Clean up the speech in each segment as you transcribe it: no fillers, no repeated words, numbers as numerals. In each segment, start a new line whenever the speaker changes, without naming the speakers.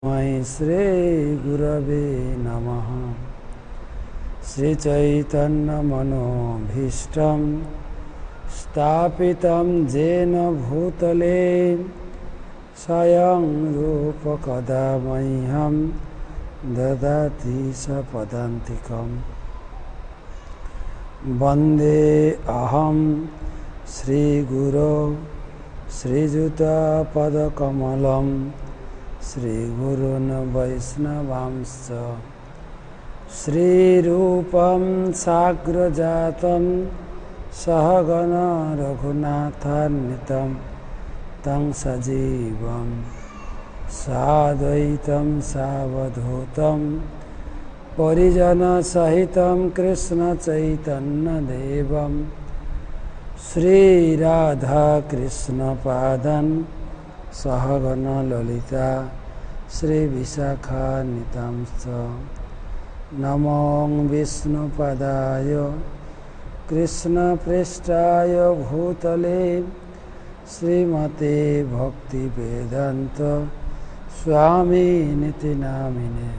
मयि श्री गुरवे नमः। श्रीचैतन्यमनोभीष्टं स्थापितं येन भूतले स्वयं रूप कदा मह्यं ददाति स्वपदान्तिकम्। वन्दे अहं श्रीगुरो श्रीयुतपदकमलं श्रीगुरून् वैष्णवांश्च श्रीरूपं साग्रजातं सहगण रघुनाथान्वितं तं सजीवं साद्वैतं सावधूतं परिजनसहितं कृष्णचैतन्यदेवं श्रीराधाकृष्णपादान् सहगण ललिता श्रीविशाखान्वितांश्च। नमो विष्णुपदाय कृष्णप्रेष्ठाय भूतले श्रीमते भक्तिवेदान्त स्वामिनिति नामिने।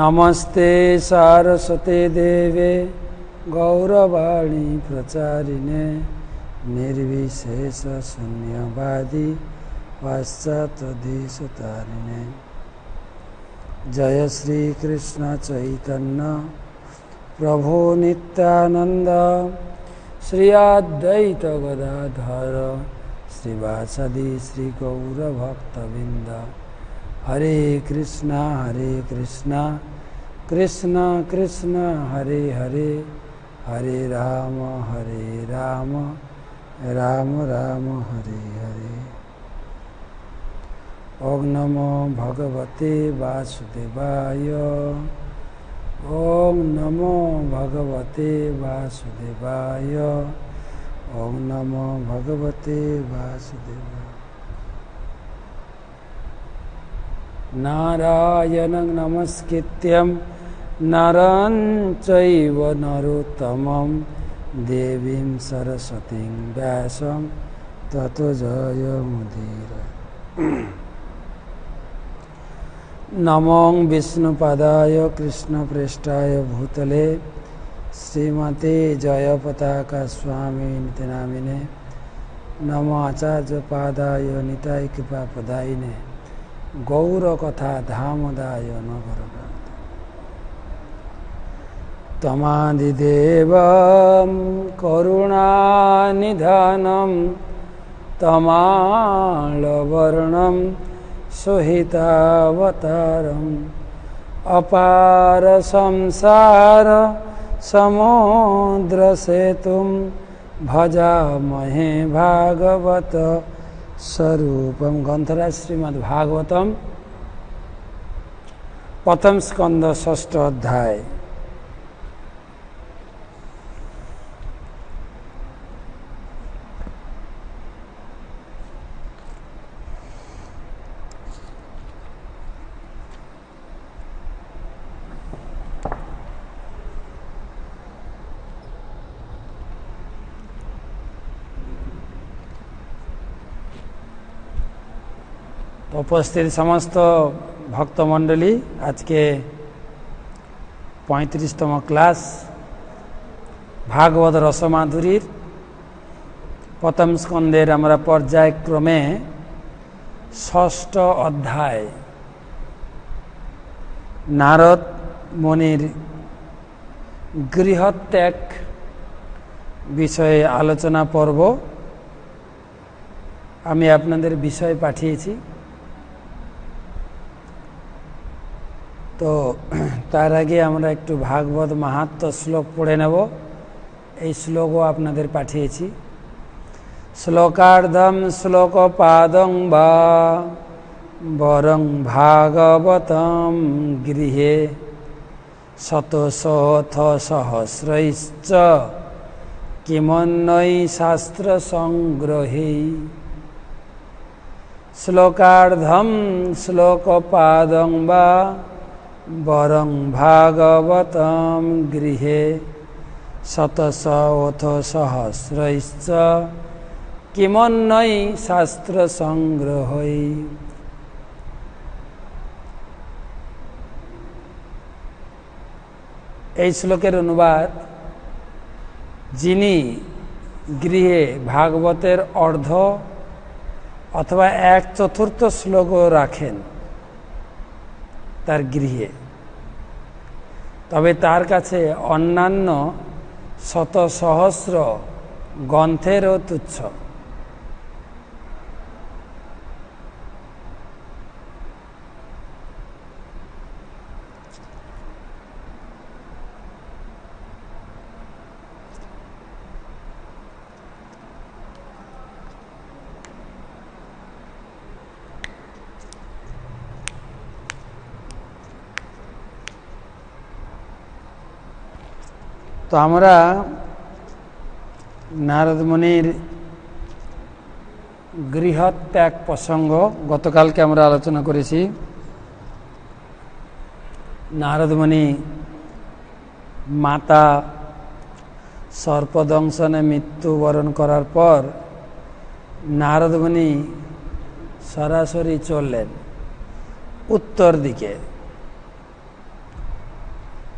नमस्ते सारस्वते देवे गौरवाणी प्रचारिणे निर्विशेष शून्यवादी पाश्चात्यदेशतारिणे। जय श्री कृष्ण चैतन्य प्रभु नित्यानंद श्री अद्वैत गदाधर श्रीवासदि श्री गौरभक्तवृंद। हरे कृष्णा कृष्णा कृष्णा हरे हरे, हरे राम राम राम हरे हरे। ओम नमो भगवते वासुदेवाय। ओम नमो भगवते वासुदेवाय। ओम नमो भगवते वासुदेवाय। नारायणं नमस्कृत्यं नरं चैव नरोत्तमं देवीं सरस्वतीं व्यासं ततो जयमुदीरये। नमो विष्णुपदाय कृष्णप्रेष्ठाय भूतले श्रीमते जयपताका स्वामिनिति नामिने। नमो आचार्यपादाय निताय कृपापदायिने गौरकथा धामदाय नगरगामिने। तमादिदेवं करुणानिधानं तमालवर्णं सुहितावतारम् अपार संसार समुद्रसेतुं भजामहे भागवत स्वरूपं। ग्रंथराज श्रीमद्भागवतम प्रथम स्कंद षष्ठ अध्याय। तो उपस्थित समस्त भक्तमंडली आज के 35तम क्लास भागवत रसमाधुरी प्रथम स्कंदेर आमरा पर्यायक्रमे षष्ठ अध्याय नारद मुनिर गृहत्याग विषये आलोचना पर्व आमी आपनादेर विषय पाठिয়েছি। तो तार आगे আমরা একটু भागवत माहात्म्य श्लोक पढ़े नेब। এই শ্লোকও আপনাদের পাঠিয়েছি। শ্লোকার্ধম শ্লোকপাদং বা বরং ভাগবতম গৃহে শতশত সহস্রৈশ্চ কিমন্যৈ শাস্ত্র সংগ্রহে। শ্লোকার্ধম শ্লোকপাদং বা বরং ভাগবতম গৃহে শতশত সহস্রৈশ্চ কিমন্বয়ী শাস্ত্র সংগ্রহই। এই শ্লোকের অনুবাদ, যিনি গৃহে ভাগবতের অর্ধ অথবা 1/4 শ্লোকও রাখেন তার গৃহে, তবে তার কাছে অন্যান্য শত সহস্র গ্রন্থেরও তুচ্ছ। তো আমরা নারদ মুনির গৃহত্যাগ প্রসঙ্গ গতকালকে আমরা আলোচনা করেছি। নারদ মুনি মাতা সর্পদংশনে মৃত্যুবরণ করার পর নারদ মুনি সরাসরি চললেন উত্তর দিকে।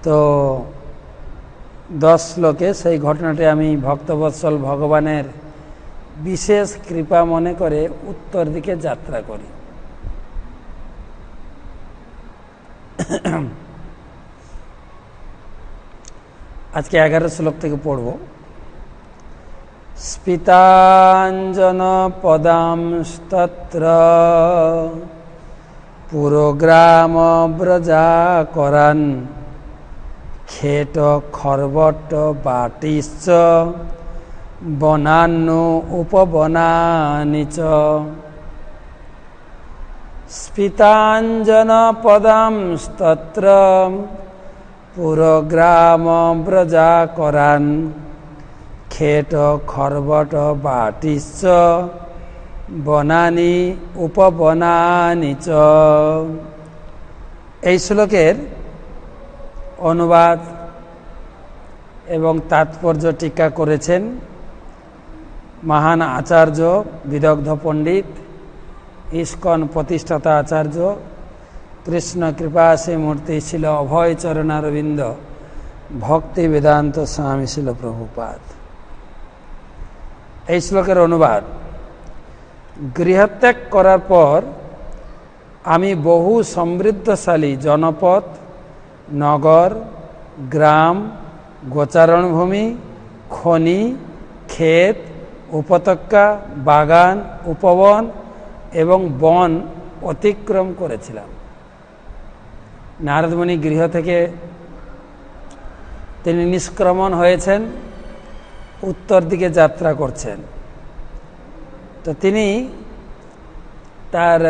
তো 10 শ্লোকে সেই ঘটনাটি আমি ভক্তবৎসল ভগবানের বিশেষ কৃপা মনে করে উত্তর দিকে যাত্রা করি। আজকে 11 শ্লোক থেকে পড়ব। স্পিতাঞ্জন পদাংস্তত্র পুরোগ্রাম ব্রজা করান খেট খর্বট বাটিশ্চ বনান্নু উপবনানি চ। স্পিতাঞ্জন পদাংস্তত্র পুরোগ্রাম ব্রজা করান খেট খর্বট বাটিশ্চ বনানি উপবনানি চ। এই শ্লোকের অনুবাদ এবং তাৎপর্য টিকা করেছেন মহান আচার্য বিদগ্ধ পণ্ডিত ইস্কন প্রতিষ্ঠাতা আচার্য কৃষ্ণ কৃপাসী মূর্তি ছিল অভয় চরণারবিন্দ ভক্তি বেদান্ত স্বামী ছিল প্রভুপাদ। এই শ্লোকের অনুবাদ, গৃহত্যাগ করার পর আমি বহু সমৃদ্ধশালী জনপদ, নগর, গ্রাম, গোচারণভূমি, খনি, ক্ষেত, উপত্যকা, বাগান, উপবন এবং বন অতিক্রম করেছিলাম। নারদ মুনি গৃহ থেকে তিনি নিষ্ক্রমণ হয়েছেন, উত্তর দিকে যাত্রা করছেন। তো তিনি তার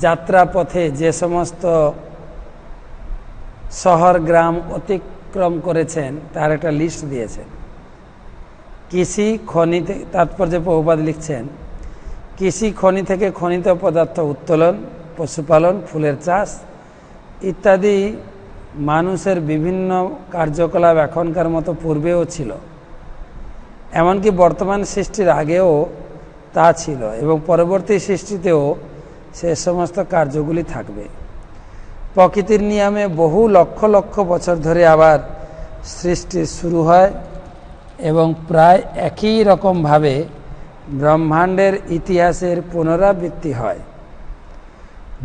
যাত্রা পথে যে সমস্ত শহর গ্রাম অতিক্রম করেছেন তার একটা লিস্ট দিয়েছেন। কৃষি খনি, তাৎপর্যে প্রভুপাদ লিখছেন, কৃষি খনি থেকে খনিজ পদার্থ উত্তোলন, পশুপালন, ফুলের চাষ ইত্যাদি মানুষের বিভিন্ন কার্যকলাপ এখনকার মতো পূর্বেও ছিল, এমনকি বর্তমান সৃষ্টির আগেও তা ছিল এবং পরবর্তী সৃষ্টিতেও সে সমস্ত কার্যগুলি থাকবে। প্রকৃতির নিয়মে বহু লক্ষ লক্ষ বছর ধরে আবার সৃষ্টি শুরু হয় এবং প্রায় একই রকমভাবে ব্রহ্মাণ্ডের ইতিহাসের পুনরাবৃত্তি হয়।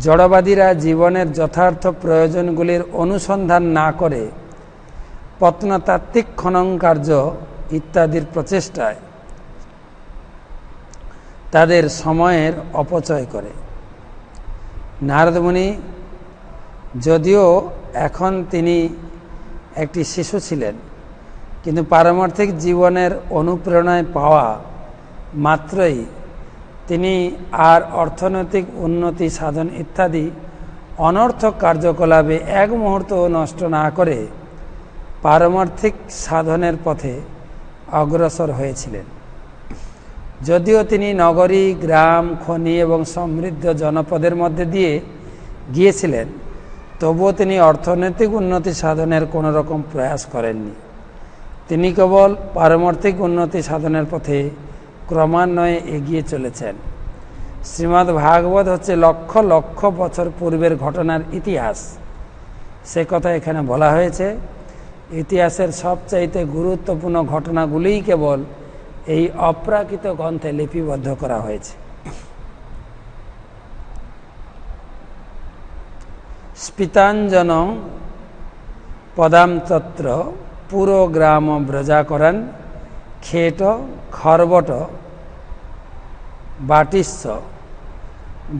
জড়বাদীরা জীবনের যথার্থ প্রয়োজনগুলির অনুসন্ধান না করে প্রত্নতাত্ত্বিক খনন কার্য ইত্যাদির প্রচেষ্টায় তাদের সময়ের অপচয় করে। নারদ মুনি যদিও এখন তিনি একটি শিশু ছিলেন, কিন্তু পারমার্থিক জীবনের অনুপ্রেরণায় পাওয়া মাত্রই তিনি আর অর্থনৈতিক উন্নতি সাধন ইত্যাদি অনর্থক কার্যকলাপে এক মুহূর্ত নষ্ট না করে পারমার্থিক সাধনের পথে অগ্রসর হয়েছিলেন। যদিও তিনি নগরী, গ্রাম, খনি এবং সমৃদ্ধ জনপদের মধ্যে দিয়ে গিয়েছিলেন, তবুও তিনি অর্থনৈতিক উন্নতি সাধনের কোনো রকম প্রয়াস করেননি। তিনি কেবল পারমার্থিক উন্নতি সাধনের পথে ক্রমান্বয়ে এগিয়ে চলেছেন। শ্রীমদ্ ভাগবত হচ্ছে লক্ষ লক্ষ বছর পূর্বের ঘটনার ইতিহাস, সে কথা এখানে বলা হয়েছে। ইতিহাসের সবচাইতে গুরুত্বপূর্ণ ঘটনাগুলিই কেবল এই অপ্রাকৃত গ্রন্থে লিপিবদ্ধ করা হয়েছে। স্পিতাঞ্জন পদাম তত্র পুরো গ্রাম ব্রজাকরণ খেট খর্বট বাটিস্য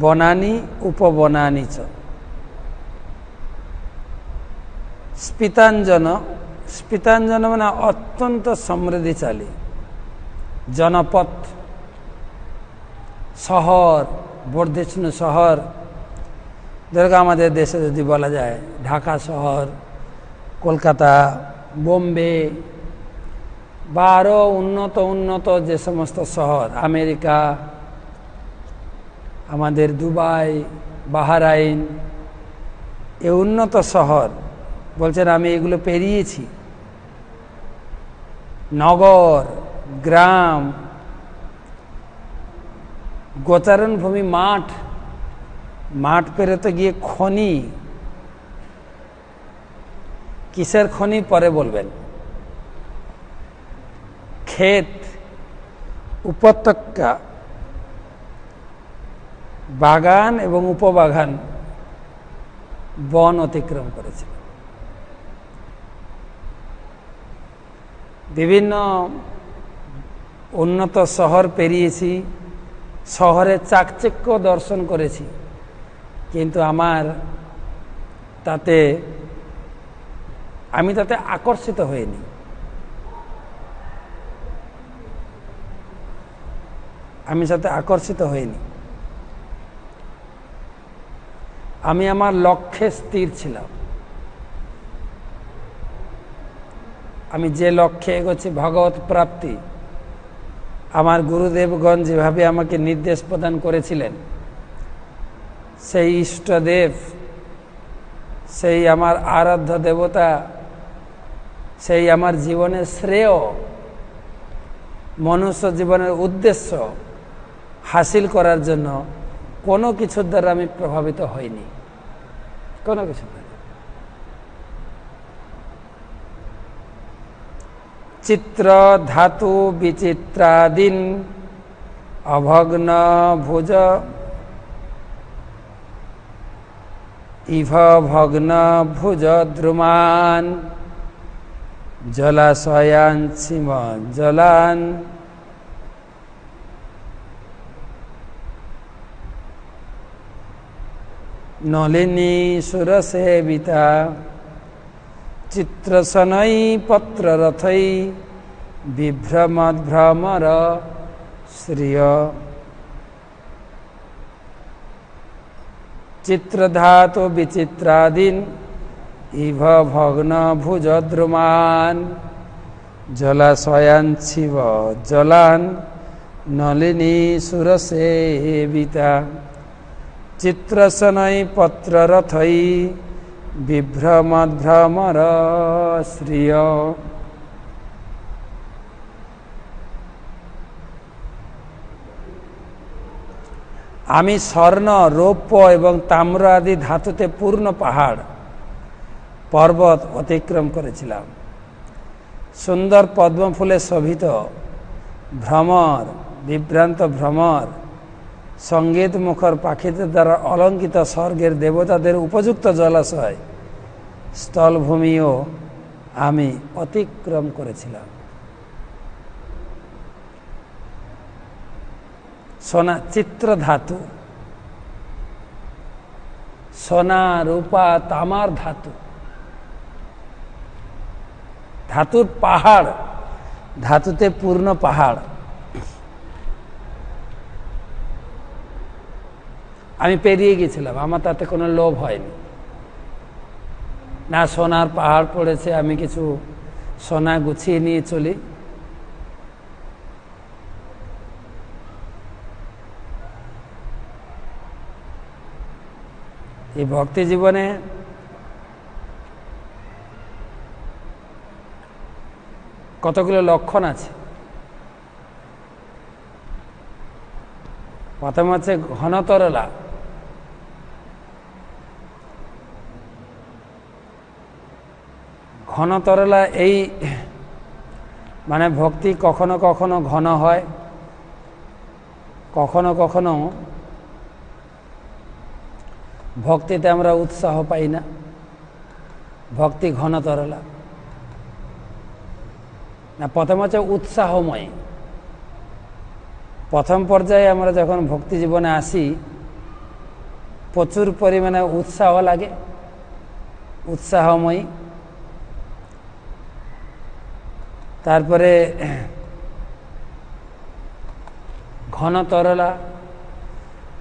বনানি উপবনানি চ। স্পিতাঞ্জন, স্পিতাঞ্জন মানে অত্যন্ত সমৃদ্ধিশালী জনপদ, শহর, বর্ধিষ্ণু শহর। যেরকম আমাদের দেশে যদি বলা যায় ঢাকা শহর, কলকাতা, বোম্বে বা আরও উন্নত উন্নত যে সমস্ত শহর, আমেরিকা, আমাদের দুবাই, বাহরাইন, এই উন্নত শহর বলছেন আমি এগুলো পেরিয়েছি। নগর, গ্রাম, গোচারণ ভূমি, মাঠ, মাঠ পেরোতে গিয়ে খনি, কিসের খনি পরে বলবেন, ক্ষেত, উপত্যকা, বাগান এবং উপবাগান, বন অতিক্রম করেছে। বিভিন্ন উন্নত শহর পেরিয়েছি, শহরের চাকচিক্য দর্শন করেছি, কিন্তু আমি তাতে আকর্ষিত হইনি। আমি আমার লক্ষ্যে স্থির ছিলাম। আমি যে লক্ষ্যে এগোচ্ছি ভগবত প্রাপ্তি, আমার গুরুদেবগণ যেভাবে আমাকে নির্দেশ প্রদান করেছিলেন, সেই ইষ্টদেব, সেই আমার আরাধ্য দেবতা, সেই আমার জীবনের শ্রেয়, মনুষ্য জীবনের উদ্দেশ্য হাসিল করার জন্য কোনো কিছুর দ্বারা আমি প্রভাবিত হইনি, কোনো কিছু দ্বারা। চিত্র ধাতু বিচিত্রাদিন অভগ্ন ভুজ ইভ ভগ্ন ভুজ দ্রুমান জলাশয়ান সীম জলান নলিনী সুরসেবিতা চিত্রসনৈ পত্ররথৈ বিভ্রমদ্ভ্রমর শ্রিয়। চিত্রধাতু বিচিত্রাদিন ইভ ভগ্ন ভুজ দ্রুমান জলাশয়ান শিব জলান নলিনী সুরসেবিতা চিত্রসনৈ পত্ররথৈ বিভ্রমদ্ভ্রমর শ্রিয়। আমি স্বর্ণ, রৌপ্য এবং তাম্র আদি ধাতুতে পূর্ণ পাহাড় পর্বত অতিক্রম করেছিলাম। সুন্দর পদ্মফুলে শোভিত ভ্রমর, বিভ্রান্ত ভ্রমর, সঙ্গীত মুখর পাখিদের দ্বারা অলঙ্কিত স্বর্গের দেবতাদের উপযুক্ত জলাশয় স্থলভূমিও আমি অতিক্রম করেছিলাম। সোনা, চিত্র ধাতু, সোনা, রূপা, তামার ধাতু, ধাতুর পাহাড়, ধাতুতে পূর্ণ পাহাড় আমি পেরিয়ে গেছিলাম। আমার তাতে কোনো লোভ হয়নি। না সোনার পাহাড় পড়েছে আমি কিছু সোনা গুছিয়ে নিয়ে চলি, এই ভক্তি জীবনে কতগুলো লক্ষণ আছে। প্রথম হচ্ছে ঘনতরলা। ঘনতরলা এই মানে ভক্তি কখনো কখনো ঘন হয়, কখনো কখনো ভক্তিতে আমরা উৎসাহ পাই না, ভক্তি ঘনতরলা না। প্রথম হচ্ছে উৎসাহময়। প্রথম পর্যায়ে আমরা যখন ভক্তি জীবনে আসি প্রচুর পরিমাণে উৎসাহ লাগে, উৎসাহময়ী। তারপরে ঘনতরলা।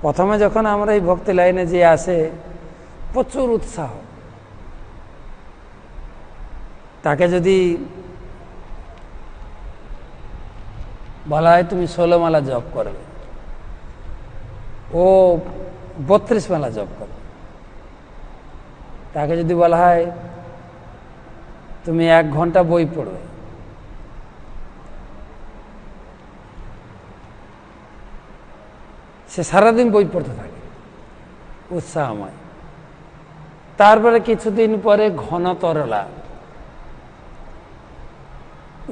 প্রথমে যখন আমরা এই ভক্তি লাইনে যে আসে প্রচুর উৎসাহ, তাকে যদি বলা হয় তুমি 16 মালা জপ করবে, ও 32 মালা জপ করবে। তাকে যদি বলা হয় তুমি 1 ঘন্টা বই পড়বে, সে সারাদিন বই পড়তে থাকে, উৎসাহময়। তারপরে কিছুদিন পরে ঘনতরলা,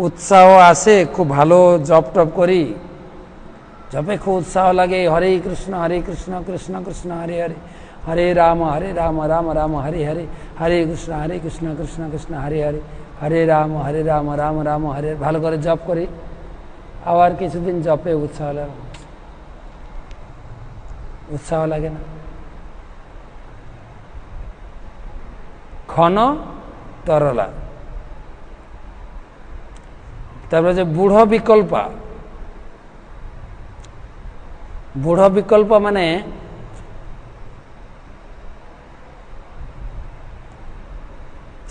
উৎসাহ আসে, খুব ভালো জপ টপ করি, জপে খুব উৎসাহ লাগে, হরে কৃষ্ণ কৃষ্ণ কৃষ্ণ হরে হরে, হরে রাম রাম রাম হরে হরে, হরে কৃষ্ণ কৃষ্ণ কৃষ্ণ হরে হরে, হরে রাম রাম রাম হরে। ভালো করে জপ করি, আবার কিছুদিন জপে উৎসাহ লাগে না। ঘন তরলা। তারপরে যে বুড় বিকল্পা। বুড় বিকল্প মানে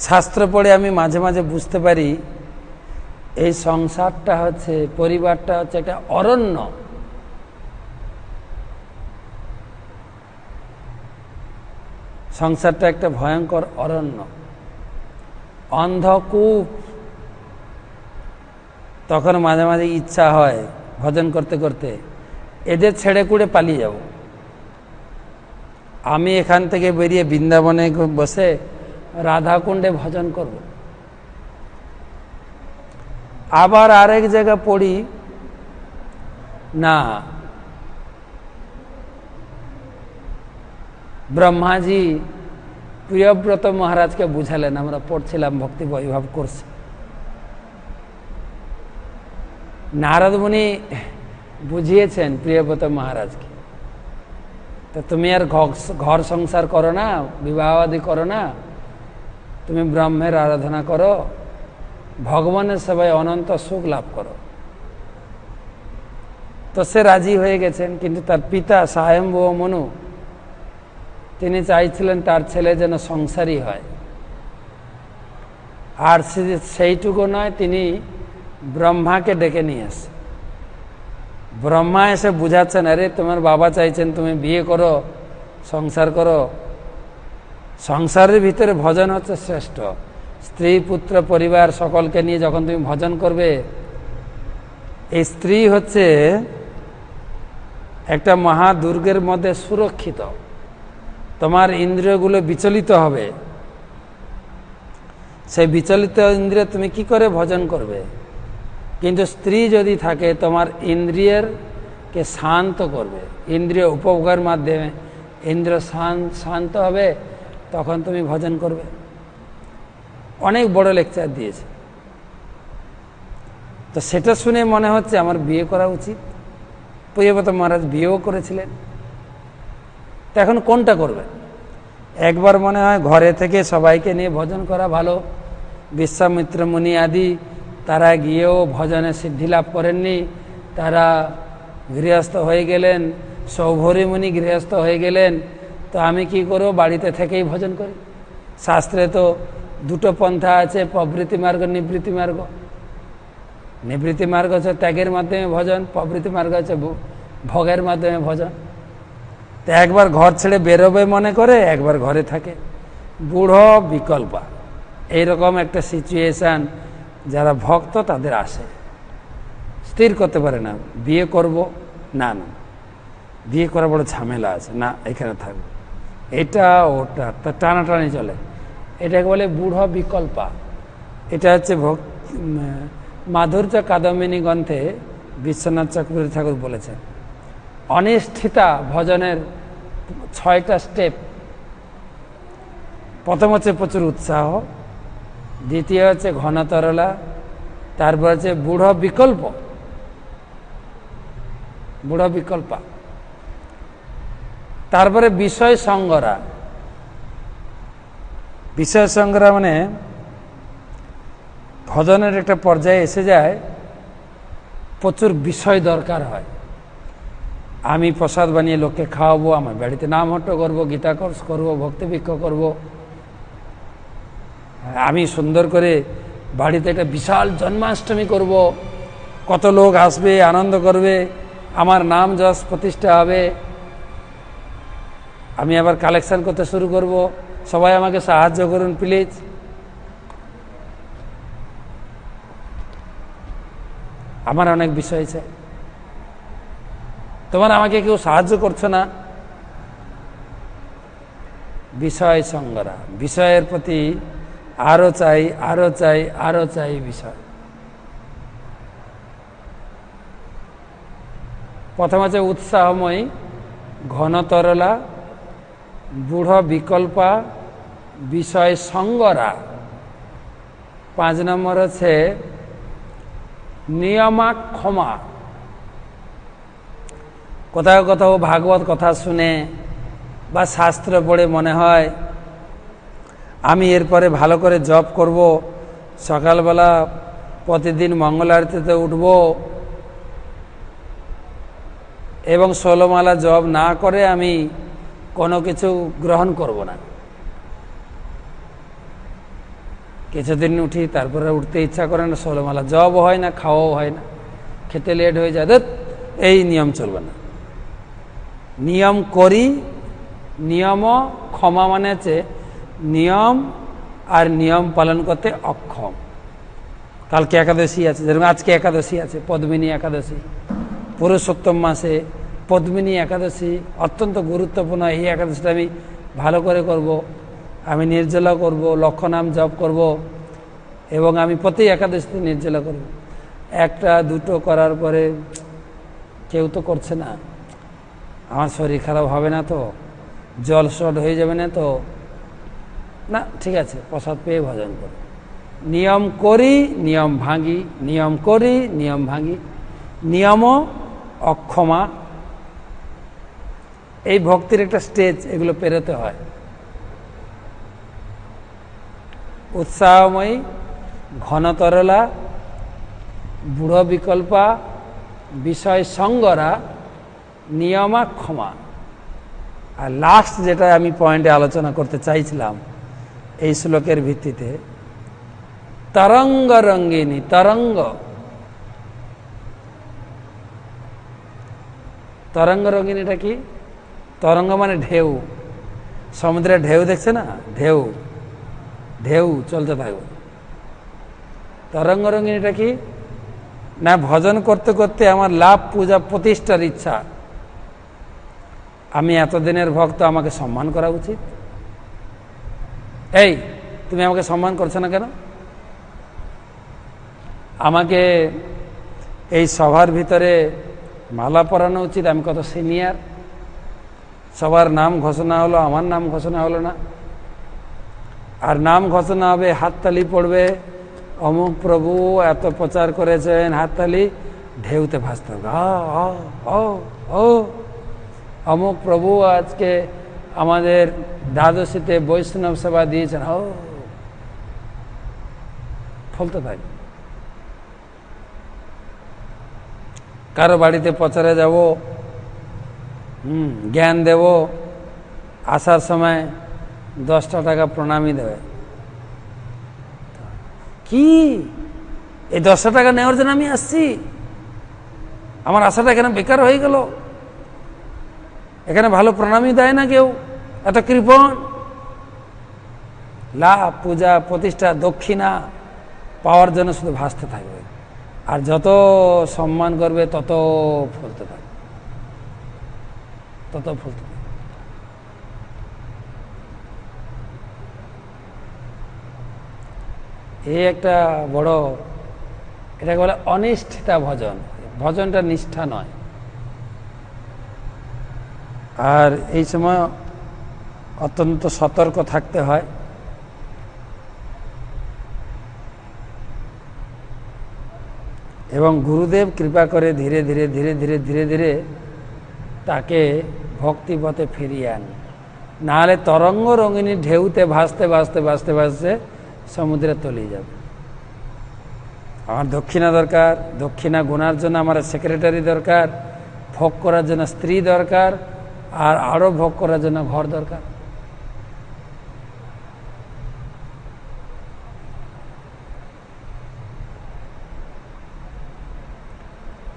শাস্ত্র পড়ে আমি মাঝে মাঝে বুঝতে পারি এই সংসারটা হচ্ছে, পরিবারটা হচ্ছে একটা অরণ্য। সংসারটা একটা ভয়ঙ্কর অরণ্য, অন্ধকূপ। তখন মাঝে মাঝে ইচ্ছা হয় ভজন করতে করতে এদের ছেড়ে কুড়ে পালিয়ে যাব। আমি এখান থেকে বেরিয়ে বৃন্দাবনে বসে রাধাকুণ্ডে ভজন করব। আবার আরেক জায়গা পড়ি না, ব্রহ্মাজি প্রিয়ব্রত মহারাজকে বুঝালেন। আমরা পড়ছিলাম ভক্তি বৈভব কোর্সে। নারদ মুনি বুঝিয়েছেন প্রিয়ব্রত মহারাজকে, তো তুমি আর ঘর সংসার করো না, বিবাহ আদি করো না, তুমি ব্রহ্মের আরাধনা করো, ভগবানের সেবায় অনন্ত সুখ লাভ করো। তো সে রাজি হয়ে গেছেন, কিন্তু তার পিতা স্বয়ম্ভু মনু তিনি চাইছিলেন তার ছেলে যেন সংসারী হয়। আর সেইটুকু নয়, তিনি ব্রহ্মাকে ডেকে নিয়ে আসে। ব্রহ্মা এসে বুঝাচ্ছেন, আরে তোমার বাবা চাইছেন তুমি বিয়ে করো, সংসার করো। সংসারের ভিতরে ভজন হচ্ছে শ্রেষ্ঠ। স্ত্রী পুত্র পরিবার সকলকে নিয়ে যখন তুমি ভজন করবে, এই স্ত্রী হচ্ছে একটা মহাদুর্গের মধ্যে সুরক্ষিত। তোমার ইন্দ্রিয়গুলো বিচলিত হবে, সেই বিচলিত ইন্দ্রিয় তুমি কি করে ভজন করবে? কিন্তু স্ত্রী যদি থাকে তোমার ইন্দ্রিয়কে শান্ত করবে, ইন্দ্রিয় উপভোগের মাধ্যমে ইন্দ্রিয় শান্ত হবে, তখন তুমি ভজন করবে। অনেক বড় লেকচার দিয়েছে। তো সেটা শুনে মনে হচ্ছে আমার বিয়ে করা উচিত। প্রিয়ব্রত মহারাজ বিয়েও করেছিলেন। তো এখন কোনটা করবে? একবার মনে হয় ঘরে থেকে সবাইকে নিয়ে ভজন করা ভালো। বিশ্বামিত্র মুনি আদি তারা গিয়েও ভজনে সিদ্ধি লাভ করেননি, তারা গৃহস্থ হয়ে গেলেন। সৌভরী মুনি গৃহস্থ হয়ে গেলেন। তো আমি কি করব? বাড়িতে থেকেই ভজন করি। শাস্ত্রে তো দুটো পন্থা আছে, প্রবৃত্তি মার্গ, নিবৃত্তি মার্গ। নিবৃত্তি মার্গ হচ্ছে ত্যাগের মাধ্যমে ভজন, প্রবৃত্তি মার্গ হচ্ছে ভোগের মাধ্যমে ভজন। তো একবার ঘর ছেড়ে বেরোবে মনে করে, একবার ঘরে থাকে। বুড়ো বিকল্পা, এইরকম একটা সিচুয়েশান যারা ভক্ত তাদের আসে, স্থির করতে পারে না বিয়ে করব, না না বিয়ে করা বড় ঝামেলা আছে, না এখানে থাকবো, এটা ওটা তার টানাটানি চলে, এটাকে বলে বুড় বিকল্পা। এটা হচ্ছে মাধুর্য কাদম্বিনী গ্রন্থে বিশ্বনাথ চক্রবর্তী ঠাকুর বলেছেন, অনিষ্ঠিতা ভজনের 6টা স্টেপ। প্রথম হচ্ছে প্রচুর উৎসাহ, দ্বিতীয় হচ্ছে ঘনতরলা, তারপর হচ্ছে বুড় বিকল্পা, তারপরে বিষয় সঙ্গরা। বিষয় সঙ্গরা মানে ভজনের একটা পর্যায়ে এসে যায় প্রচুর বিষয় দরকার হয়। আমি প্রসাদ বানিয়ে লোককে খাওয়াবো, আমার বাড়িতে নাম হট্ট করবো, গীতা কোর্স করবো, ভক্তি বৃক্ষ করবো, আমি সুন্দর করে বাড়িতে একটা বিশাল জন্মাষ্টমী করব, কত লোক আসবে, আনন্দ করবে, আমার নাম যশ প্রতিষ্ঠা হবে, আমি আবার কালেকশন করতে শুরু করব, সবাই আমাকে সাহায্য করুন প্লিজ। আমার অনেক বিষয় আছে, তোমার আমাকে কেউ সাহায্য করছো না। বিষয় সঙ্গরা, বিষয়ের প্রতি আরো চাই, আরো চাই, আরো চাই বিষয়। প্রথম আছে উৎসাহময়ী, ঘনতরলা, বুড় বিকল্পা, বিষয় সঙ্গরা। 5 নম্বর হচ্ছে নিয়মাক্ষমা। কোথাও কোথাও ভাগবত কথা শুনে বা শাস্ত্র পড়ে মনে হয় আমি এরপরে ভালো করে জপ করব, সকালবেলা প্রতিদিন মঙ্গল আরতিতে উঠব এবং 16 মালা জপ না করে আমি কোনো কিছু গ্রহণ করব না। কিছুদিন উঠি, তারপরে উঠতে ইচ্ছা করে না, 16 মালা জপ হয় না, খাওয়াও হয় না, খেতে লেট হয়ে যায়, এই নিয়ম চলবে না। নিয়ম করি, নিয়ম ক্ষমা মানে হচ্ছে নিয়ম আর নিয়ম পালন করতে অক্ষম। কালকে একাদশী আছে, যেরকম আজকে একাদশী আছে, পদ্মিনী একাদশী, পুরুষোত্তম মাসে পদ্মিনী একাদশী অত্যন্ত গুরুত্বপূর্ণ। এই একাদশীটা আমি ভালো করে করব, আমি নির্জলা করব, লক্ষ্যনাম জপ করব এবং আমি প্রতি একাদশীতে নির্জলা করব। 1টা 2টো করার পরে কেউ তো করছে না, আমার শরীর খারাপ হবে না তো, জল শর্ট হয়ে যাবে না তো, না ঠিক আছে প্রসাদ পেয়ে ভজন করি। নিয়ম করি, নিয়ম ভাঙি, নিয়ম করি, নিয়ম ভাঙি, নিয়মও অক্ষমা। এই ভক্তির একটা স্টেজ, এগুলো পেরোতে হয়। উৎসাহময়ী, ঘনতরলা, বুড় বিকল্পা, বিষয় সঙ্গরা, নিয়মাক্ষমা। আর লাস্ট যেটা আমি পয়েন্টে আলোচনা করতে চাইছিলাম এই শ্লোকের ভিত্তিতে, তরঙ্গ রঙ্গিনী। তরঙ্গ রঙ্গিনীটা কি? তরঙ্গ মানে ঢেউ, সমুদ্রের ঢেউ দেখছে না, ঢেউ ঢেউ চলতে থাকবে। তরঙ্গ রঙ্গিনীটা কি না, ভজন করতে করতে আমার লাভ, পূজা, প্রতিষ্ঠার ইচ্ছা, আমি এতদিনের ভক্ত, আমাকে সম্মান করা উচিত। এই তুমি আমাকে সম্মান করছো না কেন? আমাকে এই সভার ভিতরে মালা পরানো উচিত, আমি কত সিনিয়র, সবার নাম ঘোষণা হলো, আমার নাম ঘোষণা হলো না। আর নাম ঘোষণা হবে, হাততালি পড়বে, অমুক প্রভু এত প্রচার করেছেন, হাততালি ঢেউতে ভাসতে হবে, অমুক প্রভু আজকে আমাদের দ্বাদশীতে বৈষ্ণব সেবা দিয়েছেন, ফলতে থাকে। কারো বাড়িতে প্রচারে যাব, জ্ঞান দেব, আসার সময় 10টা টাকা প্রণামী দেবে। কি এই 10টা টাকা নেওয়ার জন্য আমি আসছি? আমার আশাটা এখানে বেকার হয়ে গেল। এখানে ভালো প্রণামী দেয় না কেউ, এত কৃপণ। লাভ, পূজা, প্রতিষ্ঠা, দক্ষিণা পাওয়ার জন্য শুধু ভাসতে থাকবে, আর যত সম্মান করবে তত ফুলতে থাকবে, তত ফুলতে থাকবে। এই একটা বড়, এটাকে বলে অনিষ্ঠিতা ভজন। ভজনটা নিষ্ঠা নয়। আর এই সময় অত্যন্ত সতর্ক থাকতে হয়। এবং গুরুদেব কৃপা করে ধীরে ধীরে ধীরে ধীরে ধীরে ধীরে তাকে ভক্তিপথে ফিরিয়ে আন, নাহলে তরঙ্গ রঙিনী ঢেউতে ভাসতে ভাসতে ভাসতে ভাসতে সমুদ্রে তলিয়ে যাবে। আমার দক্ষিণা দরকার, দক্ষিণা গোনার জন্য আমার সেক্রেটারি দরকার, ভোগ করার জন্য স্ত্রী দরকার, আর আরও ভোগ করার জন্য ঘর দরকার।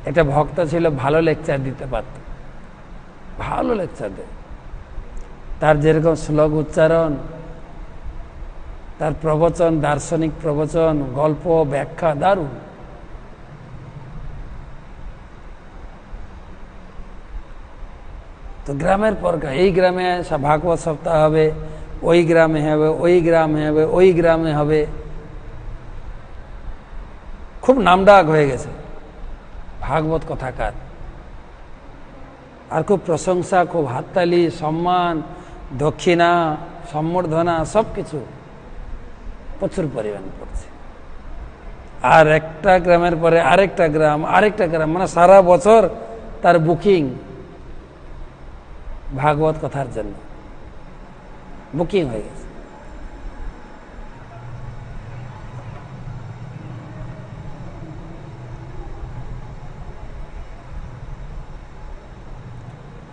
একটা ভক্ত ছিল, ভালো লেকচার দিতে পারত, ভালো লেকচার দেয়। তার যেরকম শ্লোক উচ্চারণ, তার প্রবচন, দার্শনিক প্রবচন, গল্প, ব্যাখ্যা দারুণ। তো গ্রামের পর এই গ্রামে ভাগবত সপ্তাহ হবে, ওই গ্রামে হবে, ওই গ্রামে হবে, ওই গ্রামে হবে। খুব নামডাক হয়ে গেছে ভাগবত কথাকার, আর খুব প্রশংসা, খুব হাততালি, সম্মান, দক্ষিণা, সম্বর্ধনা, সব কিছু প্রচুর পরিমাণ পড়ছে। আর একটা গ্রামের পরে আরেকটা গ্রাম, আরেকটা গ্রাম, মানে সারা বছর তার বুকিং ভাগবত কথার জন্য বুকিং হয়ে গেছে।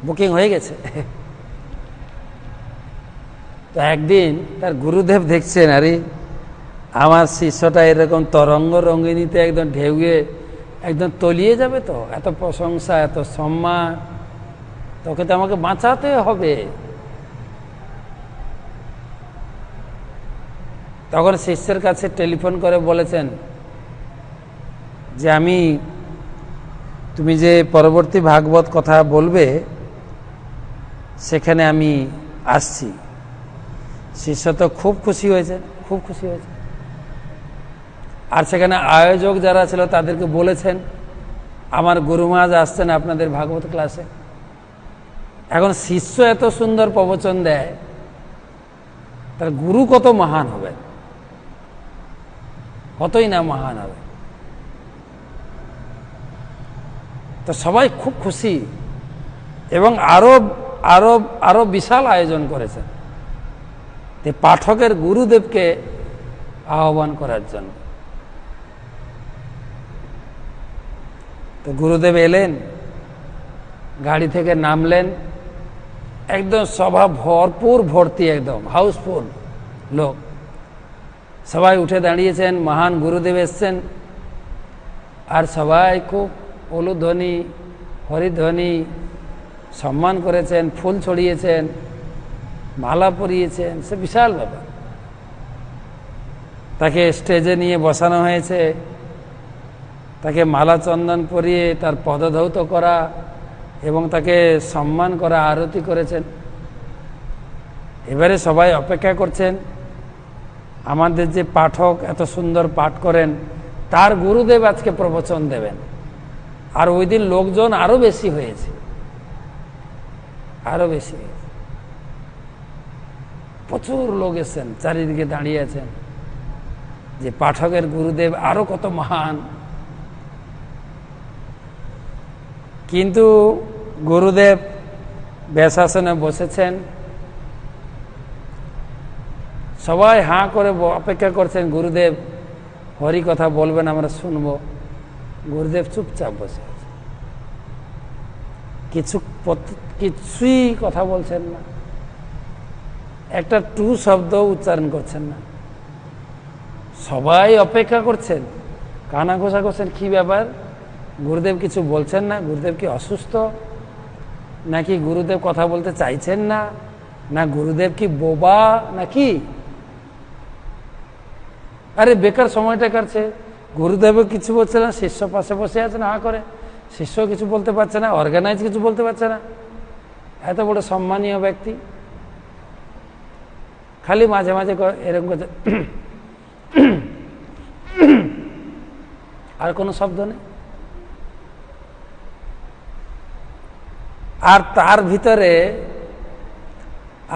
বুকিং হয়ে গেছে। তো একদিন তার গুরুদেব দেখছেন, আরে আমার শিষ্যটা এরকম তরঙ্গ রঙ্গিনীতে একদম ঢেউয়ে একদম তলিয়ে যাবে, তো এত প্রশংসা, এত সম্মান, তোকে তো আমাকে বাঁচাতে হবে। তখন শিষ্যের কাছে টেলিফোন করে বলেছেন যে তুমি যে পরবর্তী ভাগবত কথা বলবে সেখানে আমি আসছি। শিষ্য তো খুব খুশি হয়েছে, খুব খুশি হয়েছে। আর সেখানে আয়োজক যারা ছিল তাদেরকে বলেছেন, আমার গুরুমাজ আসছেন আপনাদের ভাগবত ক্লাসে। এখন শিষ্য এত সুন্দর প্রবচন দেয়, তার গুরু কত মহান হবে, কতই না মহান হবে। তো সবাই খুব খুশি, এবং আরো আরো আরো বিশাল আয়োজন করেছেন পাঠকের গুরুদেবকে আহ্বান করার জন্য। তো গুরুদেব এলেন, গাড়ি থেকে নামলেন, একদম সভা ভরপুর ভর্তি, একদম হাউসফুল লোক, সবাই উঠে দাঁড়িয়েছেন। মহান গুরুদেব এসছেন, আর সবাই খুব উলুধ্বনি, হরিধ্বনি, সম্মান করেছেন, ফুল ছড়িয়েছেন, মালা পরিয়েছেন, সে বিশাল ব্যাপার। তাকে স্টেজে নিয়ে বসানো হয়েছে, তাকে মালা চন্দন পরিয়ে তার পদধৌত করা এবং তাকে সম্মান করা, আরতি করেছেন। এবারে সবাই অপেক্ষা করছেন, আমাদের যে পাঠক এত সুন্দর পাঠ করেন তার গুরুদেব আজকে প্রবচন দেবেন। আর ওই দিন লোকজন আরো বেশি হয়েছে, আরো বেশি হয়েছে, প্রচুর লোক এসেছেন, চারিদিকে দাঁড়িয়ে আছেন যে পাঠকের গুরুদেব আরো কত মহান। কিন্তু গুরুদেব ব্যাসাসনে বসেছেন, সবাই হাঁ করে অপেক্ষা করছেন, গুরুদেব হরি কথা বলবেন, আমরা শুনবো। গুরুদেব চুপচাপ বসে আছে, কিছুই কথা বলছেন না, একটা টু শব্দ উচ্চারণ করছেন না। সবাই অপেক্ষা করছেন, কানা ঘোষা করছেন, কি ব্যাপার, গুরুদেব কিছু বলছেন না? গুরুদেব কি অসুস্থ, নাকি গুরুদেব কথা বলতে চাইছেন না, না গুরুদেব কি বোবা নাকি? আরে বেকার সময়টা কাটছে, গুরুদেবও কিছু বলছে না, শিষ্য পাশে বসে আছে না করে, শিষ্য কিছু বলতে পারছে না, অর্গানাইজ কিছু বলতে পারছে না। এত বড় সম্মানীয় ব্যক্তি, খালি মাঝে মাঝে এরকম করছে, আর কোনো শব্দ নেই। আর তার ভিতরে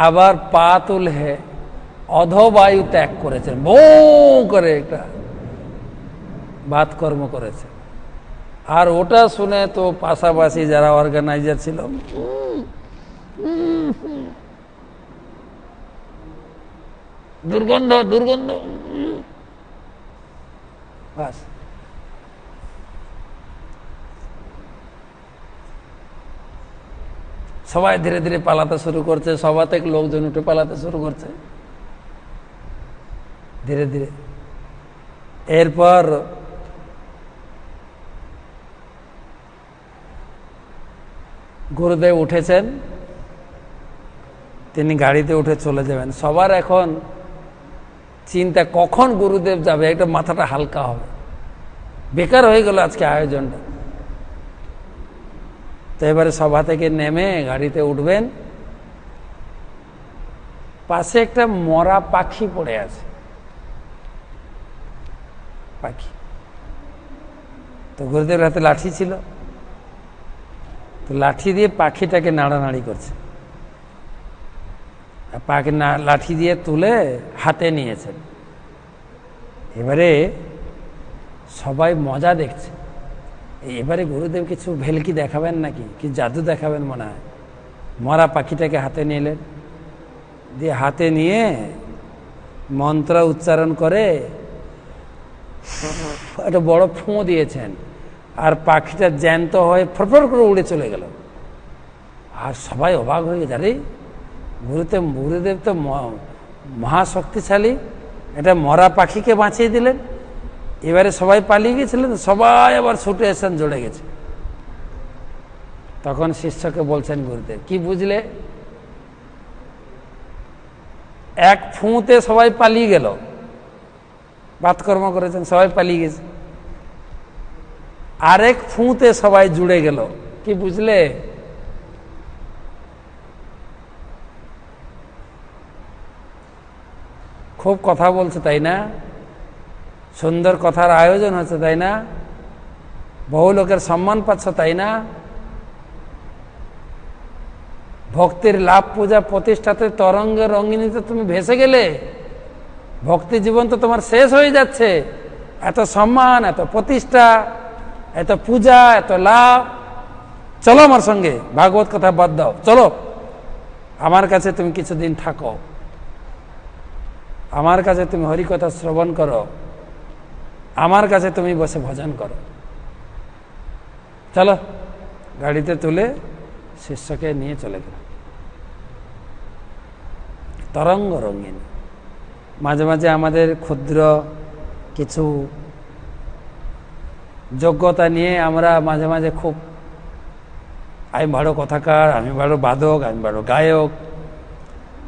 আবার পা তুলে অধবায়ু ত্যাগ করেছেন, বউ করে একটা বাতকর্ম করেছে। আর ওটা শুনে তো পাশাপাশি যারা অর্গানাইজার ছিল, দুর্গন্ধ দুর্গন্ধ, বাস। সবাই ধীরে ধীরে পালাতে শুরু করছে, সভা থেকে লোকজন উঠে পালাতে শুরু করছে ধীরে ধীরে। এরপর গুরুদেব উঠেছেন, তিনি গাড়িতে উঠে চলে যাবেন। সবার এখন চিন্তা কখন গুরুদেব যাবে, একটা মাথাটা হালকা হবে। বেকার হয়ে গেল আজকে আয়োজনটা। তো এবারে সভা থেকে নেমে গাড়িতে উঠবেন, পাশে একটা মরা পাখি পড়ে আছে, পাখি। তো গুরুদেবের হাতে লাঠি ছিল, তো লাঠি দিয়ে পাখিটাকে নাড়ানাড়ি করছে। পাখি লাঠি দিয়ে তুলে হাতে নিয়েছেন। এবারে সবাই মজা দেখছে। এবারে গুরুদেব কিছু ভেলকি দেখাবেন নাকি, কি জাদু দেখাবেন মনে হয়। মরা পাখিটাকে হাতে নিলেন, দিয়ে হাতে নিয়ে মন্ত্র উচ্চারণ করে একটা বড় ফুঁ দিয়েছেন, আর পাখিটা জ্যান্ত হয়ে ফরফর করে উড়ে চলে গেল। আর সবাই অবাক হয়ে গেছে, আরে গুরুদেব তো মহাশক্তিশালী, এটা মরা পাখিকে বাঁচিয়ে দিলেন। এবারে সবাই পালিয়ে গেছিলেন, সবাই আবার ছুটে এসেছেন, জড়ে গেছে। তখন শিষ্যকে বলছেন গুরুদেব, কি বুঝলে? এক ফুঁতে সবাই পালিয়ে গেল, বাতকর্ম করেছেন, সবাই পালিয়ে গেছে। আরেক ফুঁতে সবাই জুড়ে গেল, কি বুঝলে? খুব কথা বলছে তাই না, সুন্দর কথার আয়োজন হচ্ছে তাই না, বহু লোকের সম্মান পাচ্ছ তাই না, ভক্তির লাভ পূজা প্রতিষ্ঠাতে তরঙ্গে রঙ্গিনীতে তুমি ভেসে গেলে, ভক্তি জীবন তো তোমার শেষ হয়ে যাচ্ছে। এত সম্মান, এত প্রতিষ্ঠা, এত পূজা, এত লাভ, চলো আমার সঙ্গে, ভাগবত কথা বাদ দাও, চলো আমার কাছে তুমি কিছুদিন থাকো, আমার কাছে তুমি হরিকথা শ্রবণ করো, আমার কাছে তুমি বসে ভজন করো। চলো, গাড়িতে তুলে শিষ্যকে নিয়ে চলে গেল। তরঙ্গ রঙিন। মাঝে মাঝে আমাদের ক্ষুদ্র কিছু যোগ্যতা নিয়ে আমরা মাঝে মাঝে খুব, আমি বড় কথাকার, আমি বড় বাদক, আমি বড় গায়ক,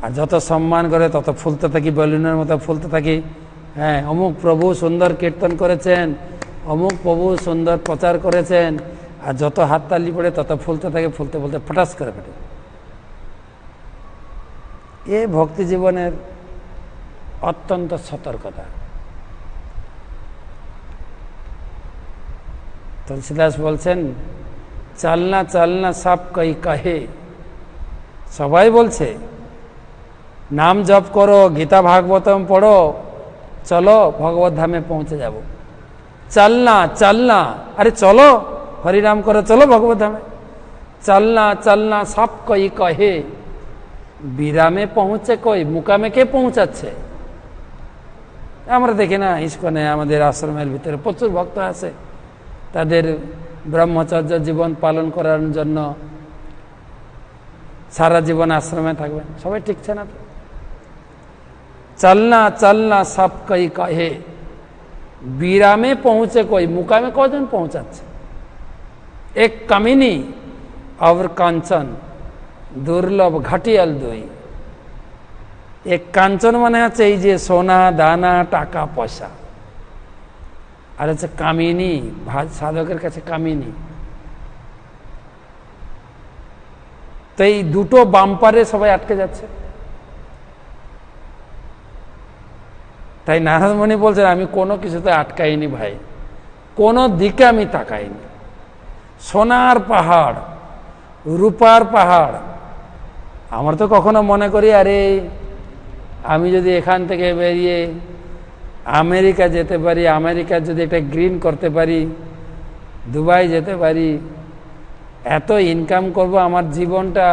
আর যত সম্মান করে তত ফুলতে থাকি, বেলুনের মতো ফুলতে থাকি। হ্যাঁ, অমুক প্রভু সুন্দর কীর্তন করেছেন, অমুক প্রভু সুন্দর প্রচার করেছেন, আর যত হাততালি পড়ে তত ফুলতে থাকে, ফুলতে ফুলতে ফটাস করে ফেটে। এ ভক্তি জীবনের অত্যন্ত সতর্কতা। তুলসীদাস বলছেন, চলনা চলনা সব কই কহে, সবাই বলছে নাম জপ করো, গীতা ভাগবতম পড়ো, চলো ভগবত ধামে পৌঁছে যাব। চলনা চলনা, আরে চলো হরিনাম করো, চলো ভগবত ধামে। চলনা চলনা সব কই কহে, বিরামে পৌঁছে কই, মুকামে কে পৌঁছাচ্ছে? আমরা দেখি না, ইস্কনে আমাদের আশ্রমের ভিতরে প্রচুর ভক্ত আছে, তাদের ব্রহ্মচর্য জীবন পালন করার জন্য সারা জীবন আশ্রমে থাকবেন, সবাই ঠিকছে না তো। চলনা চলনা সব কই কহে, বিরামে পৌঁছে কই, মুকামে কজন পৌঁছাচ্ছে? এক কামিনী और কাঞ্চন দুর্লভ ঘাটিয়াল দুই। এক কাঞ্চন মানে হচ্ছে এই যে সোনা দানা টাকা পয়সা, আর হচ্ছে কামিনী, সাধকের কাছে কামিনী। তো এই দুটো বাম্পারে সবাই আটকে যাচ্ছে। তাই নারদমণি বলছেন, আমি কোনো কিছুতে আটকাইনি ভাই, কোনো দিকে আমি তাকাইনি। সোনার পাহাড়, রূপার পাহাড়, আমার তো কখনো মনে করি আরে আমি যদি এখান থেকে বেরিয়ে আমেরিকা যেতে পারি, আমেরিকার যদি একটা গ্রিন করতে পারি, দুবাই যেতে পারি, এত ইনকাম করব, আমার জীবনটা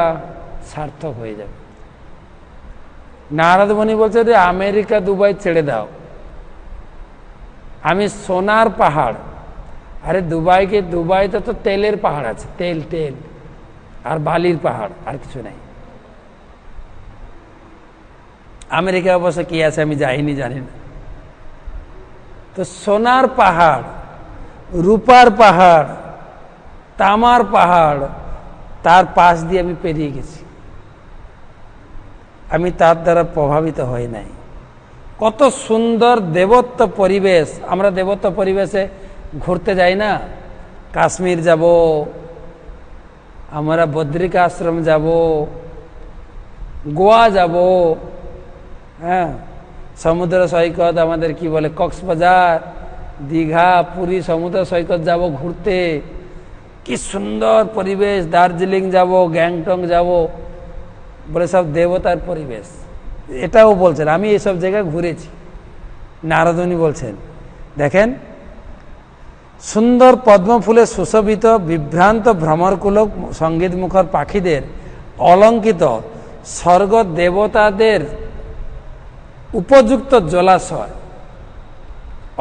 সার্থক হয়ে যাবে। নারদমণি বলছে যে আমেরিকা দুবাই ছেড়ে দাও, আমি সোনার পাহাড়। আরে দুবাইতে তো তেলের পাহাড় আছে, তেল তেল আর বালির পাহাড়, আর কিছু নাই। আমেরিকা অবশ্য কি আছে আমি যাইনি, জানি না। তো সোনার পাহাড়, রূপার পাহাড়, তামার পাহাড়, তার পাশ দিয়ে আমি পেরিয়ে গেছি। আমি তার দ্বারা প্রভাবিত হই নাই। কত সুন্দর দেবত্ব পরিবেশ। আমরা দেবত্ব পরিবেশে ঘুরতে যাই না? কাশ্মীর যাব, আমরা বদ্রিকা আশ্রম যাব, গোয়া যাব, হ্যাঁ, সমুদ্র সৈকত, আমাদের কি বলে কক্সবাজার, দীঘা, পুরী সমুদ্র সৈকত যাব ঘুরতে। কি সুন্দর পরিবেশ। দার্জিলিং যাব, গ্যাংটক যাব, বলে সব দেবতার পরিবেশ। এটাও বলছেন, আমি এসব জায়গায় ঘুরেছি। নারদমণি বলছেন, দেখেন, সুন্দর পদ্মফুলে সুশোভিত বিভ্রান্ত ভ্রমরকুলক সঙ্গীত মুখর পাখিদের অলঙ্কিত স্বর্গ দেবতাদের উপযুক্ত জলাশয়,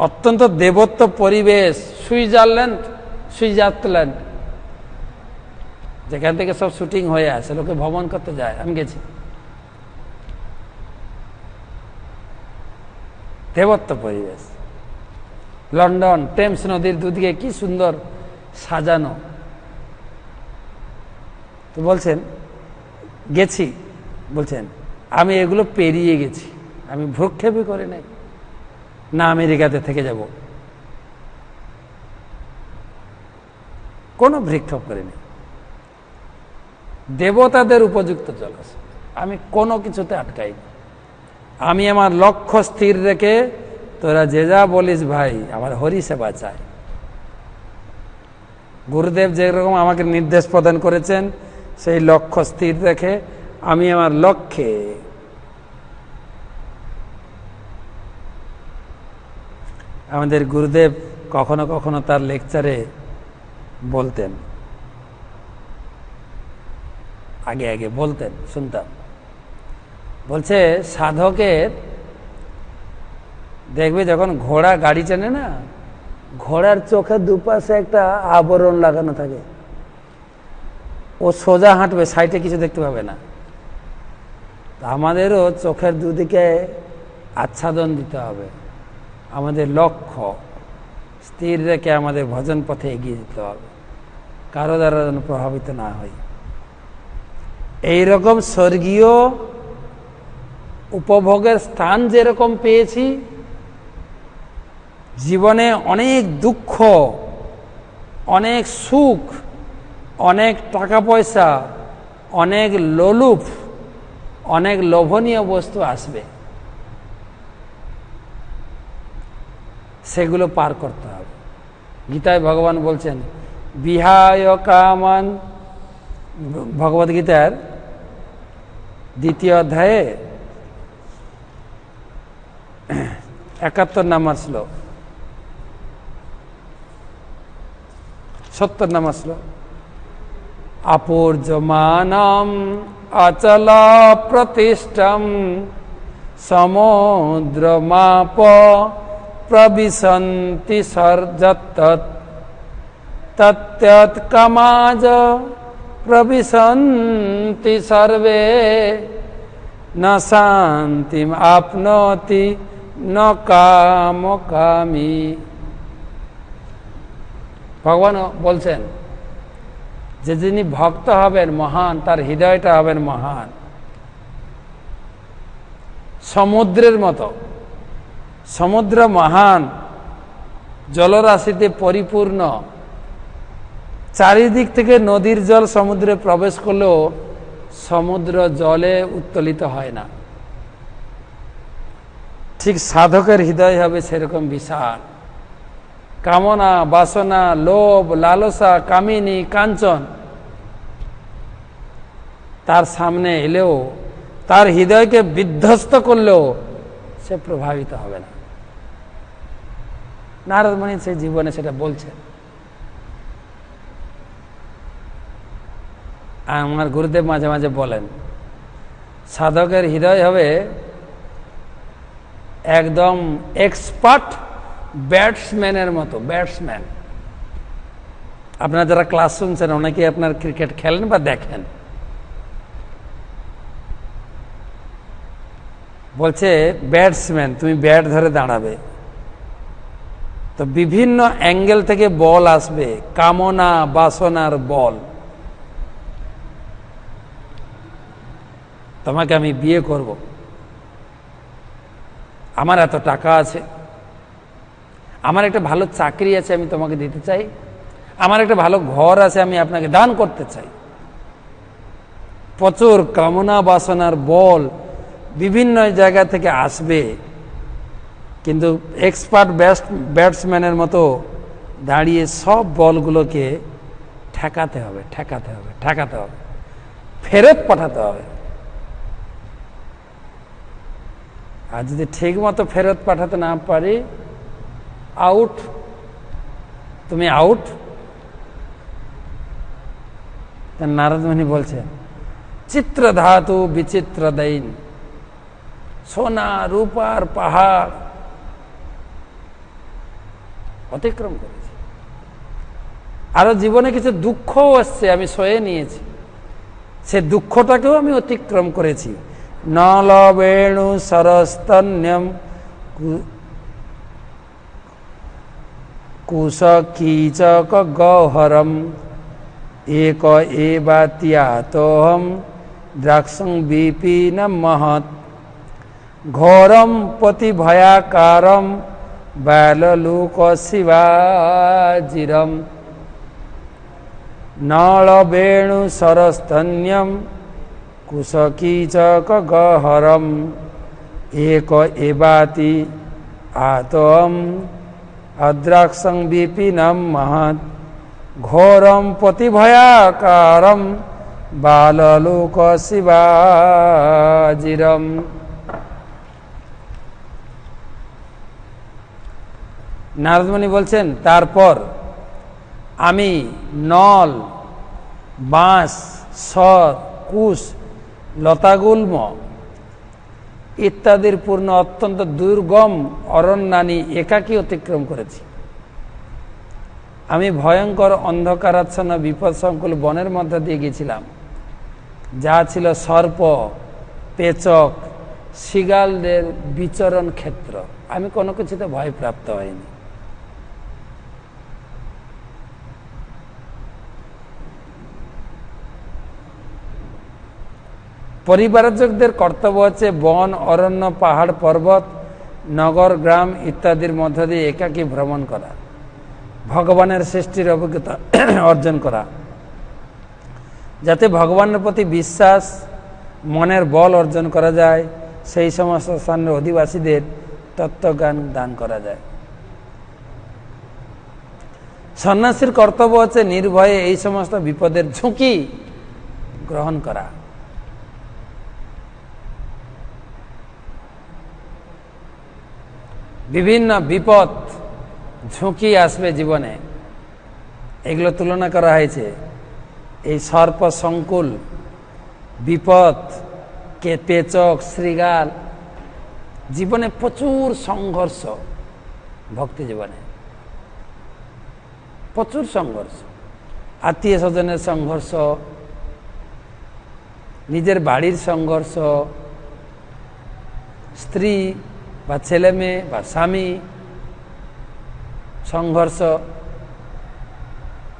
অত্যন্ত দেবত্ব পরিবেশ, সুইজারল্যান্ড, যেখান থেকে সব শুটিং হয়ে আসে, লোকে ভ্রমণ করতে যায়, আমি গেছি। দেবত্ব পরিবেশ। লন্ডন, টেমস নদীর দুদিকে কি সুন্দর সাজানো। তো বলছেন গেছি, বলছেন আমি এগুলো পেরিয়ে গেছি, আমি ভ্রুক্ষেপই করে নাই, না আমেরিকাতে থেকে যাব, কোনো ভ্রুক্ষেপ করিনি। দেবতাদের উপযুক্ত জলাশয়, আমি কোনো কিছুতে আটকাইনি। আমি আমার লক্ষ্য স্থির রেখে, তোরা যে যা বলিস ভাই, আমার হরি সেবা চাই। গুরুদেব যেরকম আমাকে নির্দেশ প্রদান করেছেন, সেই লক্ষ্য স্থির রেখে আমি আমার লক্ষ্যে। আমাদের গুরুদেব কখনো কখনো তার লেকচারে বলতেন, আগে আগে বলতেন, শুনতাম। বলছে সাধকের দেখবে যখন ঘোড়া গাড়ি টানে না, ঘোড়ার চোখের দুপাশে একটা আবরণ লাগানো থাকে, ও সোজা হাঁটবে, সাইডে কিছু দেখতে পাবে না। আমাদেরও চোখের দুদিকে আচ্ছাদন দিতে হবে, আমাদের লক্ষ্য স্থির রেখে আমাদের ভজন পথে এগিয়ে যেতে হবে, কারো দ্বারা যেন প্রভাবিত না হই। এইরকম স্বর্গীয় উপভোগের স্থান যেরকম পেয়েছি, জীবনে অনেক দুঃখ, অনেক সুখ, অনেক টাকা পয়সা, অনেক লোলুপ, অনেক লোভনীয় বস্তু আসবে, সেগুলো পার করতে হবে। গীতায় ভগবান বলছেন, বিহায় কামান, ভগবদ গীতার 2য় অধ্যায়ে 71 নম্বর শ্লোক, 70 নম্বর শ্লোক, আপূর্যমানম অচল প্রতিষ্ঠম সমুদ্রমাপ প্রবিশন্তি তত্ত্বৎ কামাজ প্রবিশন্তি সর্বে ন শান্তিম আপনোতি ন কামকামী। ভগবান বলছেন যে যিনি ভক্ত হবেন মহান, তার হৃদয়টা হবেন মহান, সমুদ্রের মতো। সমুদ্র মহান, জলরাশিতে পরিপূর্ণ, চারিদিক থেকে নদীর জল সমুদ্রে প্রবেশ করলেও সমুদ্র জলে উত্তোলিত হয় না। ঠিক সাধকের হৃদয় হবে সেরকম বিশাল। কামনা, বাসনা, লোভ, লালসা, কামিনী, কাঞ্চন তার সামনে এলেও, তার হৃদয়কে বিধ্বস্ত করলেও সে প্রভাবিত হবে না। নারদ মুনি সেই জীবনে সেটা বলছেন। আমার গুরুদেব মাঝে মাঝে বলেন, সাধকের হৃদয় হবে একদম এক্সপার্ট ব্যাটসম্যানের মতো। ব্যাটসম্যান, আপনারা যারা ক্লাস শুনছেন অনেকে আপনার ক্রিকেট খেলেন বা দেখেন, বলছে ব্যাটসম্যান তুমি ব্যাট ধরে দাঁড়াবে, তো বিভিন্ন অ্যাঙ্গেল থেকে বল আসবে, কামনা বাসনার বল। তোমাকে আমি বিয়ে করব, আমার এত টাকা আছে, আমার একটা ভালো চাকরি আছে আমি তোমাকে দিতে চাই, আমার একটা ভালো ঘর আছে আমি আপনাকে দান করতে চাই। প্রচুর কামনা বাসনার বল বিভিন্ন জায়গা থেকে আসবে, কিন্তু এক্সপার্ট ব্যাটসম্যানের মতো দাঁড়িয়ে সব বলগুলোকে ঠেকাতে হবে, ঠেকাতে হবে, ঠেকাতে হবে, ফেরত পাঠাতে হবে। আর যদি ঠিক মতো ফেরত পাঠাতে না পারি, আউট, তুমি আউট। নারদ মুনি বলছেন, চিত্র ধাতু বিচিত্র দৈন, সোনা রূপার পাহাড় অতিক্রম করেছি। আরো জীবনে কিছু দুঃখও আসছে, আমি সয়ে নিয়েছি, সে দুঃখটাকেও আমি অতিক্রম করেছি। নল বেণু সরস্তন্যম কুশ কীচক গহরম এক এবাত্যাতোহম দ্রাক্ষং বিপিন মহৎ ঘোরম পতিভয়াকারম বাললোক শিবাজিরম। নল বেণু সরস্তন্যম কুশকীচক গহরম এক এবাতি আতম অদ্রাক্ষং বিপিনম মহৎ ঘোরম পতিভয়াকারম বাললোক শিবাজিরম। নারদ মুনি বলছেন, তারপর আমি নল, বাঁশ, সর, কুশ, লতাগুল্ম ইত্যাদির পূর্ণ অত্যন্ত দুর্গম অরণ্যানী একাকী অতিক্রম করেছি। আমি ভয়ঙ্কর অন্ধকারাচ্ছন্ন বিপদ সংকুল বনের মধ্যে দিয়ে গেছিলাম, যা ছিল সর্প, পেচক, শৃগালদের বিচরণ ক্ষেত্র। আমি কোনো কিছুতে ভয়প্রাপ্ত হইনি। পরিবারকদের কর্তব্য হচ্ছে বন, অরণ্য, পাহাড়, পর্বত, নগর, গ্রাম ইত্যাদির মধ্য দিয়ে একাকী ভ্রমণ করা, ভগবানের সৃষ্টির অভিজ্ঞতা অর্জন করা, যাতে ভগবানের প্রতি বিশ্বাস, মনের বল অর্জন করা যায়, সেই সমস্ত স্থানের অধিবাসীদের তত্ত্বজ্ঞান দান করা যায়। সন্ন্যাসীর কর্তব্য হচ্ছে নির্ভয়ে এই সমস্ত বিপদের ঝুঁকি গ্রহণ করা। বিভিন্ন বিপদ ঝুঁকি আসবে জীবনে, এগুলো তুলনা করা হয়েছে। এই সর্প সংকুল বিপদ, পেচক, শৃগাল, জীবনে প্রচুর সংঘর্ষ, ভক্তি জীবনে প্রচুর সংঘর্ষ, আত্মীয় স্বজনের সংঘর্ষ, নিজের বাড়ির সংঘর্ষ, স্ত্রী বা ছেলে মেয়ে বা স্বামী সংঘর্ষ,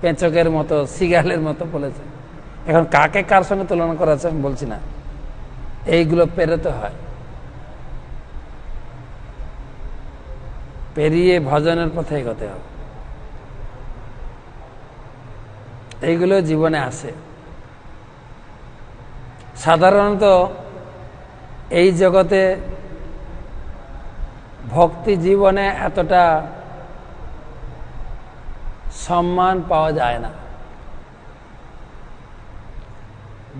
পেঁচকের মতো, শৃগালের মতো বলেছে। এখন কাকে কার সঙ্গে তুলনা করা আছে আমি বলছি না, এইগুলো পেরোতে হয়। পেরিয়ে ভজনের পথে এগোতে হবে। এইগুলো জীবনে আসে। সাধারণত এই জগতে ভক্তি জীবনে এতটা সম্মান পাওয়া যায় না।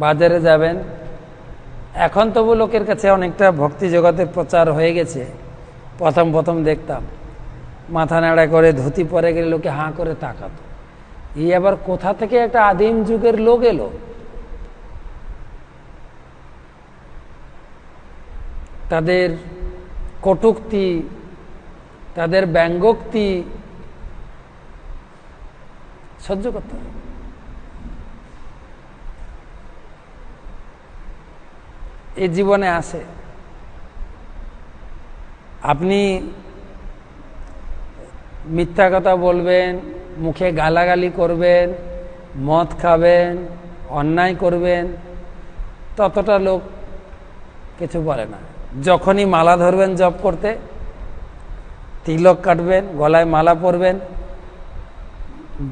বাজারে যাবেন, এখন তবু লোকের কাছে অনেকটা ভক্তি জগতের প্রচার হয়ে গেছে। প্রথম প্রথম দেখতাম মাথা নাড়া করে ধুতি পরে গেলে লোকে হাঁ করে তাকাতো, এই আবার কোথা থেকে একটা আদিম যুগের লোক এলো। তাদের কটূক্তি, তাদের ব্যঙ্গোক্তি সহ্য করতে হবে। এই জীবনে আসে। আপনি মিথ্যা কথা বলবেন, মুখে গালাগালি করবেন, মদ খাবেন, অন্যায় করবেন, ততটা লোক কিছু বলে না। যখনই মালা ধরবেন জপ করতে, তিলক কাটবেন, গলায় মালা পরবেন,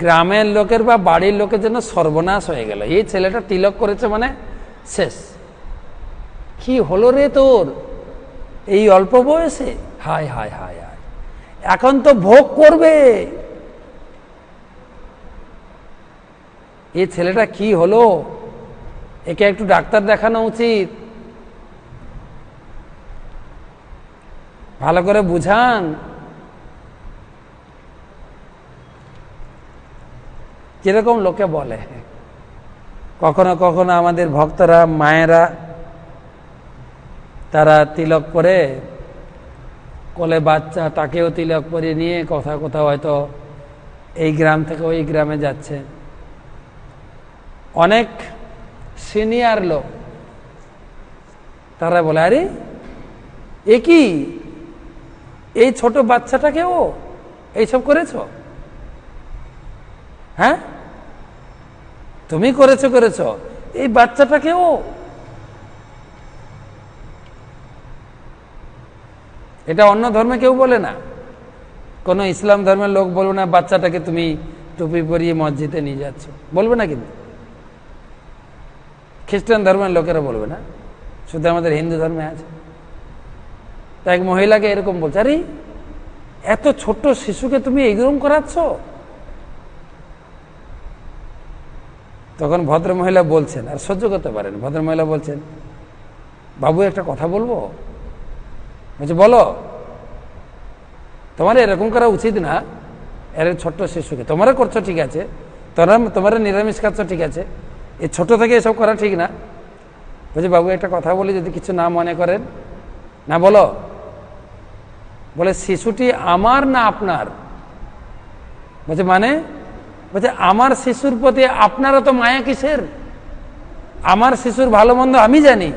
গ্রামের লোকের বা বাড়ির লোকের জন্য সর্বনাশ হয়ে গেল। এই ছেলেটা তিলক করেছে মানে শেষ। কি হলো রে তোর এই অল্প বয়সে? হায় হায় হায় হায়, এখন তো ভোগ করবে। এই ছেলেটা কি হলো, একে একটু ডাক্তার দেখানো উচিত। ভালো করে বুঝান। কিরকম লোকে বলে। কখনো কখনো আমাদের ভক্তরা, মায়েরা, তারা তিলক করে কোলে বাচ্চা, তাকেও তিলক পরিয়ে নিয়ে কোথাও কোথাও হয়তো এই গ্রাম থেকে ওই গ্রামে যাচ্ছে। অনেক সিনিয়র লোক তারা বলে, আরে এ কি, এই ছোট বাচ্চাটাকেও এইসব করেছো? হ্যাঁ, তুমি করেছো, এই বাচ্চাটাকেও? এটা অন্য ধর্মে কেউ বলে না। কোন ইসলাম ধর্মের লোক বলবে না বাচ্চাটাকে তুমি টুপি পরিয়ে মসজিদে নিয়ে যাচ্ছ, বলবে না। কিন্তু খ্রিস্টান ধর্মের লোকেরা বলবে না, শুধু আমাদের হিন্দু ধর্মে আছে। তা এক মহিলাকে এরকম বলছে, আরে এত ছোট্ট শিশুকে তুমি এরকম করাচ্ছ? তখন ভদ্রমহিলা বলছেন, আর সহ্য করতে পারেন, ভদ্রমহিলা বলছেন, বাবু একটা কথা বলবো? বলছে, বলো। তোমার এরকম করা উচিত না, এর ছোট্ট শিশুকে। তোমরা করছো ঠিক আছে, তোমরা নিরামিষ খাচ্ছ ঠিক আছে, এই ছোট থেকে এসব করা ঠিক না। বলছে, বাবু একটা কথা বলি, যদি কিছু না মনে করেন। না, বলো। বলে, শিশুটি আমার না আপনার? বলছে, মানে? বলছে, আমার শিশুর প্রতি আপনারা তো মায়া কিসের? আমার শিশুর ভালো মন্দ আমি জানি।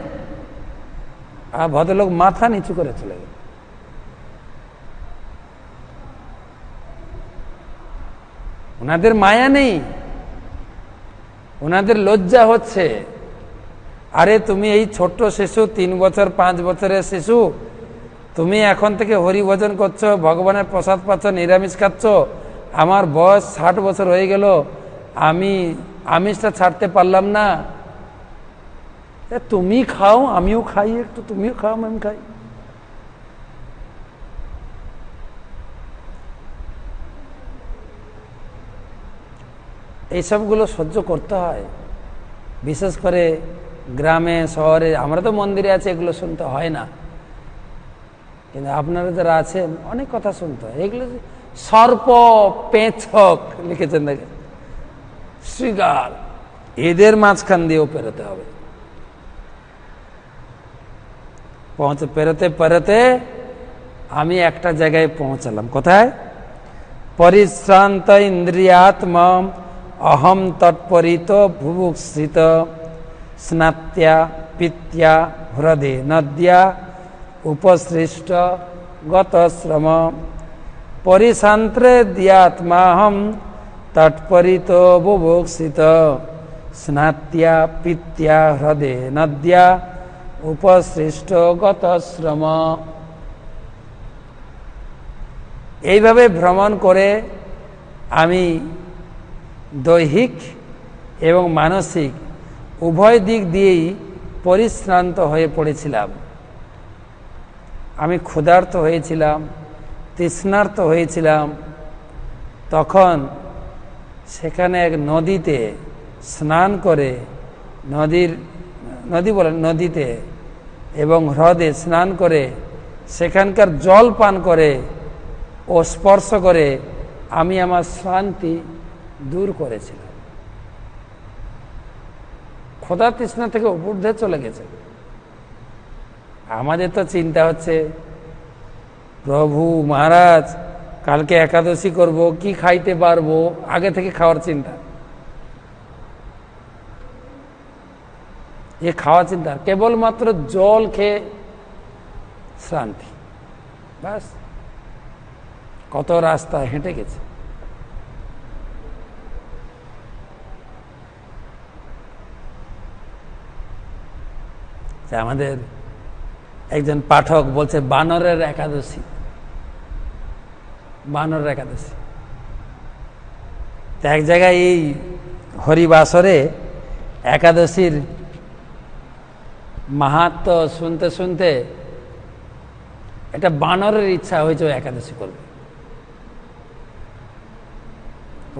আর ভদ্রলোক মাথা নিচু করে চলে গেল। ওনাদের মায়া নেই, ওনাদের লজ্জা হচ্ছে। আরে তুমি এই ছোট্ট শিশু, 3 বছর 5 বছরের শিশু, তুমি এখন থেকে হরি ভজন করছো, ভগবানের প্রসাদ পাচ্ছ, নিরামিষ খাচ্ছ। আমার বয়স 60 বছর হয়ে গেল, আমি আমিষটা ছাড়তে পারলাম না। তুমি খাও, আমিও খাই, একটু তুমিও খাও, আমি খাই। এইসবগুলো সহ্য করতে হয়। বিশেষ করে গ্রামে শহরে, আমরা তো মন্দিরে আছি, এগুলো শুনতে হয় না, কিন্তু আপনারা যারা আছেন অনেক কথা শুনতে হয়। এগুলো সর্প, পেঁচক লিখেছেন দেখে, শৃগাল, এদের মাঝখান দিয়েও পেরোতে হবে। পেরোতে পেরোতে আমি একটা জায়গায় পৌঁছালাম। কোথায়? পরিশ্রান্ত ইন্দ্রিয়াত্মা অহম তৎপরিত ভুভুক্ষিত স্নাত্যা পিত্যা হ্রদে নদ্যা উপসৃষ্ট গতশ্রম পরিশান্ত্রে দিয়াত্মাহম তৎপরিত বুভুক্ষিত স্নাত্যা পিত্যা হ্রদে নদ্যা উপসৃষ্ট গতশ্রম। এইভাবে ভ্রমণ করে আমি দৈহিক এবং মানসিক উভয় দিক দিয়েই পরিশ্রান্ত হয়ে পড়েছিলাম। আমি ক্ষুধার্ত হয়েছিলাম, তৃষ্ণার্ত হয়েছিলাম। তখন সেখানে এক নদীতে স্নান করে, নদীতে এবং হ্রদে স্নান করে সেখানকার জল পান করে ও স্পর্শ করে আমি আমার শ্রান্তি দূর করেছিলাম। ক্ষুধা তৃষ্ণা থেকে ঊর্ধ্বে চলে গেছে। আমাদের তো চিন্তা হচ্ছে, প্রভু মহারাজ কালকে একাদশী করব, কি খাইতে পারবো, আগে থেকে খাওয়ার চিন্তা। এ খাওয়া চিন্তা, কেবলমাত্র জল খেয়ে শান্তি, ব্যাস। কত রাস্তা হেঁটে গেছে। আমাদের একজন পাঠক বলছে বানরের একাদশী, বানরের একাদশী। এক জায়গায় এই হরিবাসরে একাদশীর মাহাত্ম্য শুনতে শুনতে একটা বানরের ইচ্ছা হয়েছে একাদশী করবে।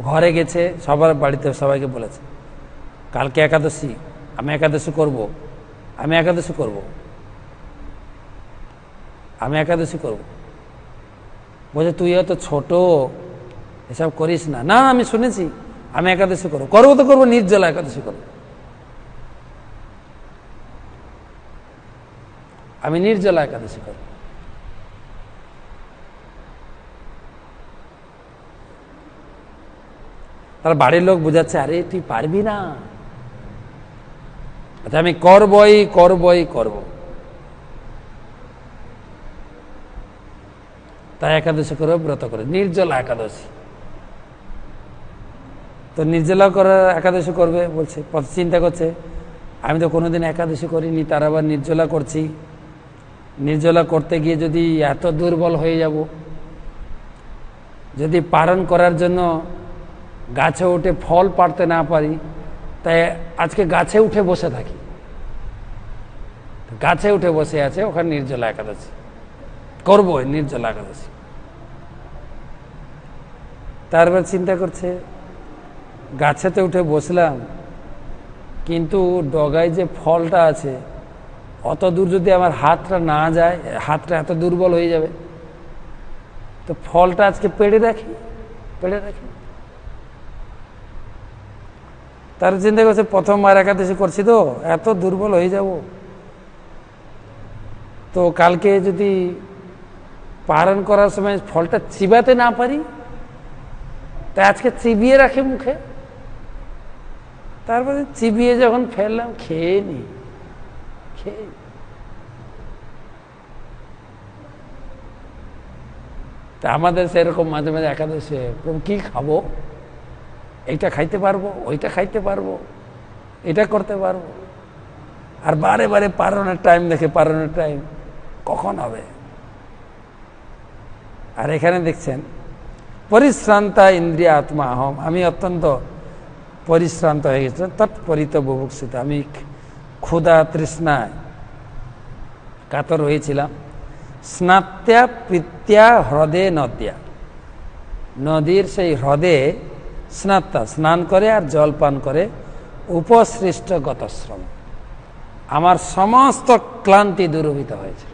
ঘরে গেছে, সবার বাড়িতে সবাইকে বলেছে কালকে একাদশী, আমি একাদশী করব, আমি একাদশী করব, আমি একাদশী করব। বলছে তুই এত ছোট, এসব করিস না। না আমি শুনেছি, আমি একাদশী করবো, করবো তো করবো, নির্জলা একাদশী করবো, আমি নির্জলা একাদশী করব। তার বাড়ির লোক বুঝাচ্ছে, আরে তুই পারবি না। আচ্ছা আমি করবই করবই করব। তাই একাদশী করবে, ব্রত করে, নির্জলা একাদশী। তো নির্জলা করার একাদশী করবে বলছে, চিন্তা করছে আমি তো কোনোদিন একাদশী করিনি, তার আবার নির্জলা করছি। নির্জলা করতে গিয়ে যদি এত দুর্বল হয়ে যাব, যদি পালন করার জন্য গাছে উঠে ফল পাড়তে না পারি, তাই আজকে গাছে উঠে বসে থাকি। গাছে উঠে বসে আছে, ওখানে নির্জলা একাদশী করবো, নির্জলা একাদশী। তারপর চিন্তা করছে গাছেতে উঠে বসলাম, কিন্তু ডগায় যে ফলটা আছে অত দূর যদি আমার হাতটা না যায়, হাতটা এত দুর্বল হয়ে যাবে, তো ফলটা আজকে পেড়ে রাখি। তার চিন্তা করছে প্রথমবার একাদশী করছি তো এত দুর্বল হয়ে যাব, তো কালকে যদি পালন করার সময় ফলটা চিবাতে না পারি, তাই আজকে চিবিয়ে রাখে মুখে। তারপরে চিবিয়ে যখন ফেললাম, খেয়ে নি। তা আমাদের সেরকম মাঝে মাঝে একাদশী, কি খাবো, এইটা খাইতে পারবো, ওইটা খাইতে পারবো, এটা করতে পারবো, আর বারে বারে পালনের টাইম দেখে, পালনের টাইম কখন হবে। আর এখানে দেখছেন পরিশ্রান্তা ইন্দ্রিয় আত্মা আহম, আমি অত্যন্ত পরিশ্রান্ত হয়ে গেছিলাম। তৎপরিত বুভুক্ষিত, আমি ক্ষুধা তৃষ্ণায় কাতর হয়েছিলাম। স্নাত্যা প্রীত্যা হ্রদে নদ্যা, নদীর সেই হ্রদে স্নাত্যা স্নান করে আর জল পান করে, উপসৃষ্ট গতশ্রম, আমার সমস্ত ক্লান্তি দূরীভূত হয়েছে।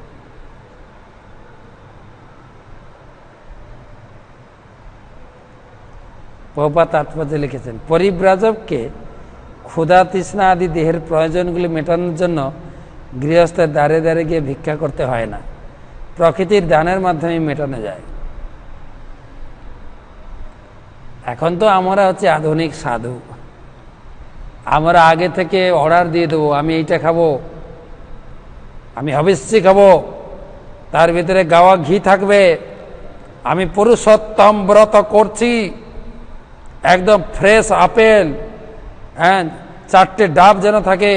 প্রভুপাদ তাৎপর্যে লিখেছেন, পরিব্রাজককে ক্ষুধা তৃষ্ণা আদি দেহের প্রয়োজনগুলি মেটানোর জন্য গৃহস্থের দ্বারে দ্বারে গিয়ে ভিক্ষা করতে হয় না, প্রকৃতির দানের মাধ্যমে মেটানো যায়। এখন তো আমরা হচ্ছে আধুনিক সাধু, আমরা আগে থেকে অর্ডার দিয়ে দেবো, আমি এইটা খাবো, আমি হবিষ্যি খাবো, তার ভিতরে গাওয়া ঘি থাকবে, আমি পুরুষোত্তম ব্রত করছি, একদম ফ্রেশ আপেল, হ্যাঁ 4টে ডাব যেন থাকে,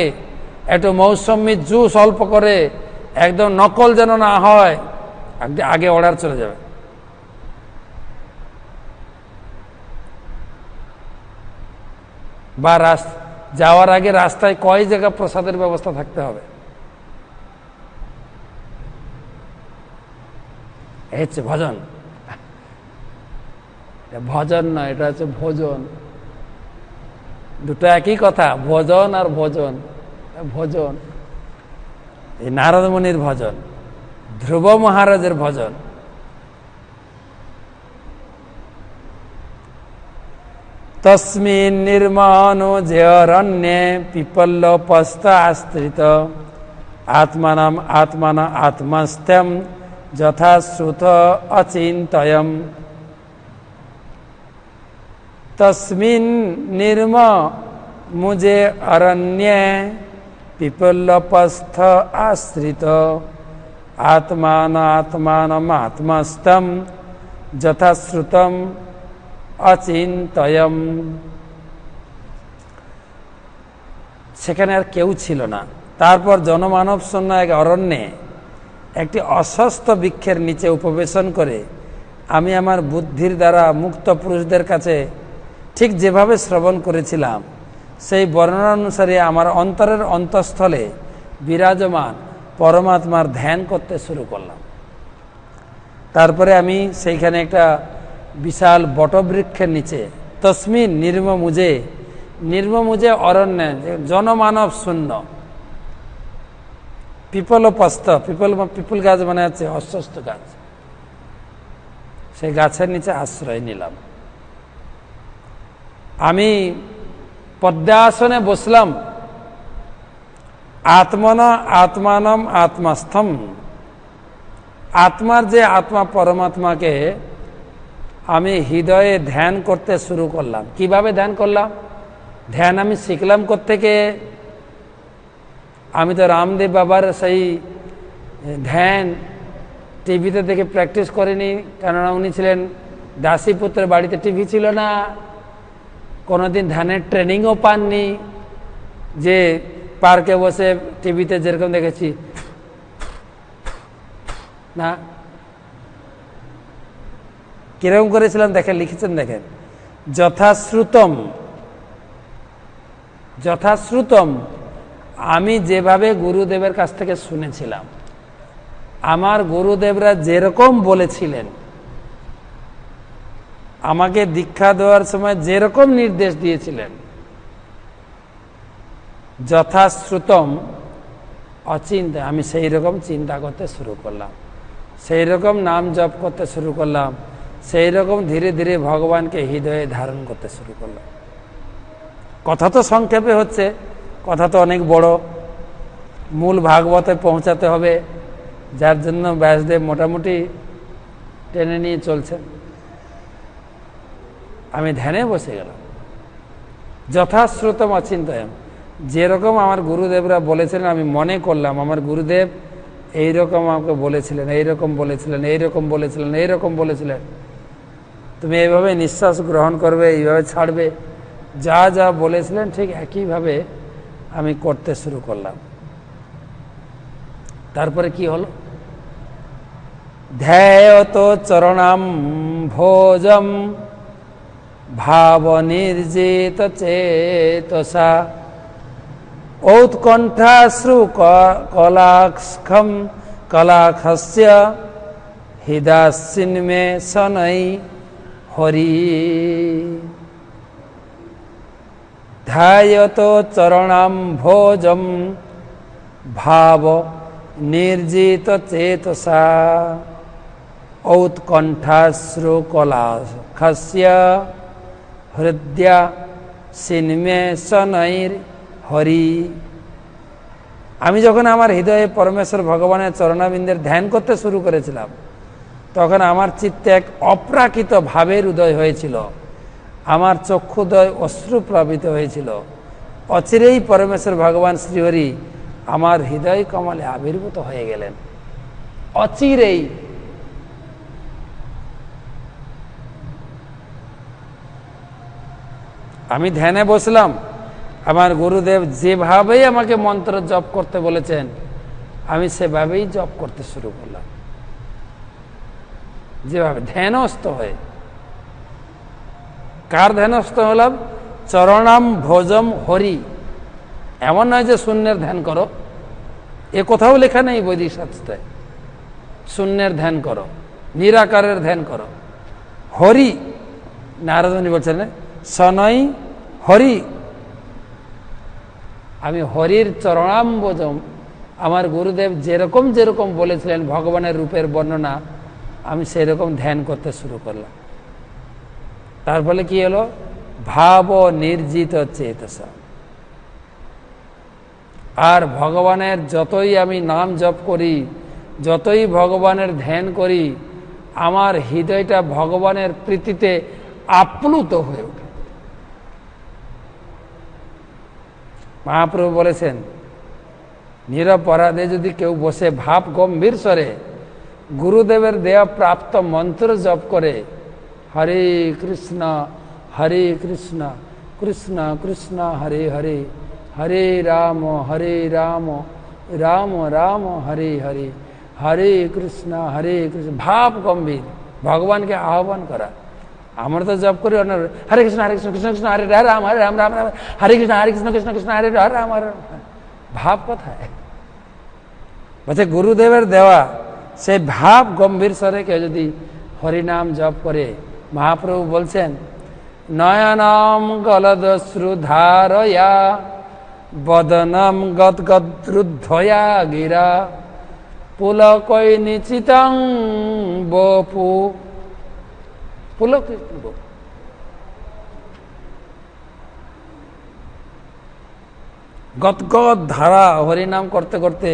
একটু মৌসুমি জুস অল্প করে, একদম নকল যেন না হয়, আগে অর্ডার চলে যাবে। বা যাওয়ার আগে রাস্তায় কয় জায়গা প্রসাদের ব্যবস্থা থাকতে হবে। এই হচ্ছে ভজন। ভজন নয়, এটা হচ্ছে ভোজন। দুটো একই কথা, ভোজন আর ভোজন। ভোজন এই নারদ মুনির ভজন, ধ্রুব মহারাজের ভজন। তস্মিন নির্মনো যে অরণ্যে পিপল্লপস্ত আশ্রিত আত্মানম আত্মান আত্মস্থ্যম যথাশ্রুত অচিন্তয়ম। তস্মিন নির্মমুজে অরণ্যে পিপল্লপস্থ আশ্রিত আত্মান আত্মানম আত্মস্থম যথাশ্রুতম অচিন্তয়ম। সেখানে আর কেউ ছিল না। তারপর জনমানব শূন্য এক অরণ্যে একটি অস্বস্থ বৃক্ষের নিচে উপবেশন করে আমি আমার বুদ্ধির দ্বারা মুক্ত পুরুষদের কাছে ঠিক যেভাবে শ্রবণ করেছিলাম সেই বর্ণনা অনুসারে আমার অন্তরের অন্তঃস্থলে বিরাজমান পরমাত্মার ধ্যান করতে শুরু করলাম। তারপরে আমি সেইখানে একটা বিশাল বটবৃক্ষের নিচে, তসমিন নির্মমুজে অরণ্যে, জনমানব শূন্য, পিপলপস্ত, পিপুল গাছ মানে হচ্ছে অশ্বস্থ গাছ, সেই গাছের নিচে আশ্রয় নিলাম। আমি পদ্মাসনে বসলাম। আত্মানম আত্মাস্থম, আত্মার যে আত্মা পরমাত্মাকে আমি হৃদয়ে ধ্যান করতে শুরু করলাম। কিভাবে ধ্যান করলাম? ধ্যান আমি শিখলাম কোত্থেকে? আমি তো রামদেব বাবার সেই ধ্যান টিভিতে দেখে প্র্যাকটিস করিনি, কেননা উনি ছিলেন দাসীপুত্রের বাড়িতে টিভি ছিল না, কোনোদিন ধ্যানের ট্রেনিংও পাননি যে পার্কে বসে টিভিতে যেরকম দেখেছি না। কিরকম করেছিলাম দেখেন, লিখেছেন দেখেন, যথাশ্রুতম আমি যেভাবে গুরুদেবের কাছ থেকে শুনেছিলাম, আমার গুরুদেবরা যেরকম বলেছিলেন, আমাকে দীক্ষা দেওয়ার সময় যেরকম নির্দেশ দিয়েছিলেন, যথাশ্রুতম অচিন্তা আমি সেই রকম চিন্তা করতে শুরু করলাম, সেই রকম নাম জপ করতে শুরু করলাম, সেই রকম ধীরে ধীরে ভগবানকে হৃদয়ে ধারণ করতে শুরু করলাম। কথা তো সংক্ষেপে হচ্ছে, কথা তো অনেক বড়, মূল ভাগবতে পৌঁছাতে হবে, যার জন্য ব্যাসদেব মোটামুটি টেনে নিয়ে চলছেন। আমি ধ্যানে বসে গেলাম। যথাশ্রুতম অচিন্তয়ম, যেরকম আমার গুরুদেবরা বলেছিলেন আমি মনে করলাম আমার গুরুদেব এইরকম আমাকে বলেছিলেন, এইরকম বলেছিলেন, এইরকম বলেছিলেন, এইরকম বলেছিলেন, তুমি এইভাবে নিঃশ্বাস গ্রহণ করবে, এইভাবে ছাড়বে, যা যা বলেছিলেন ঠিক একইভাবে আমি করতে শুরু করলাম। তারপরে কি হলো? ধ্যায়ত চরণাম ভোজম ভাব নির্জিত চেতসা ঔৎকণ্ঠাশ্রু কলাক্ষস্য হৃদাসিন্মে শनै হরি। ধ্যায়ত চরণাম ভোজম ভাব নির্জিত চেতসা ঔৎকণ্ঠাশ্রু কলাক্ষস্য হৃদয়া সিন্মে শनै হরি। আমি যখন আমার হৃদয়ে পরমেশ্বর ভগবানের চরণাবিন্দের ধ্যান করতে শুরু করেছিলাম, তখন আমার চিত্তে এক অপ্রাকৃত ভাবের উদয় হয়েছিল, আমার চক্ষুদয় অশ্রুপ্লাবিত হয়েছিল। অচিরেই পরমেশ্বর ভগবান শ্রীহরি আমার হৃদয় কমলে আবির্ভূত হয়ে গেলেন, অচিরেই। আমি ধ্যানে বসলাম, আমার গুরুদেব যেভাবেই আমাকে মন্ত্র জপ করতে বলেছেন আমি সেভাবেই জপ করতে শুরু করলাম, যেভাবে ধ্যানস্থ হয়ে। কার ধ্যানস্থ হলাম? চরণাম ভোজম হরি, এমন নয় যে শূন্যের ধ্যান করো, এ কোথাও লেখা নেই বৈদিক শাস্ত্রে শূন্যের ধ্যান করো, নিরাকারের ধ্যান করো। হরি, নারদমুনি বলছেন সনই হরি, আমি হরির চরণাম্বজম, আমার গুরুদেব যেরকম যেরকম বলেছিলেন ভগবানের রূপের বর্ণনা, আমি সেরকম ধ্যান করতে শুরু করলাম। তার ফলে কি হলো? ভাব নির্জিত চেতস। আর ভগবানের যতই আমি নাম জপ করি, যতই ভগবানের ধ্যান করি, আমার হৃদয়টা ভগবানের প্রীতিতে আপ্লুত হয়ে ওঠে। মহাপ্রভু বলেছেন, নিরপরাধে যদি কেউ বসে ভাব গম্ভীর স্বরে গুরুদেবের দেয়া প্রাপ্ত মন্ত্র জপ করে, হরে কৃষ্ণ কৃষ্ণ কৃষ্ণ হরে হরে, হরে রাম রাম রাম হরে হরে, হরে কৃষ্ণ ভাব গম্ভীর, ভগবানকে আহ্বান করা। আমরা তো জপ করি হরে কৃষ্ণ কৃষ্ণ কৃষ্ণ হরে রাম রাম রাম হরে কৃষ্ণ কৃষ্ণ কৃষ্ণ হরে রাম হরে। ভাব কোথায়? বলছে গুরুদেবের দেওয়া সেই ভাব গম্ভীর স্বরে কেউ যদি হরিনাম জপ করে, মহাপ্রভু বলছেন, নয়নম গলদশ্রুধারয়া বদনম গদ্গদ্রুদ্ধয়া গিরা পুলকৈ নিচিতং বপু, পুলক গদগদ ধারা, হরিনাম করতে করতে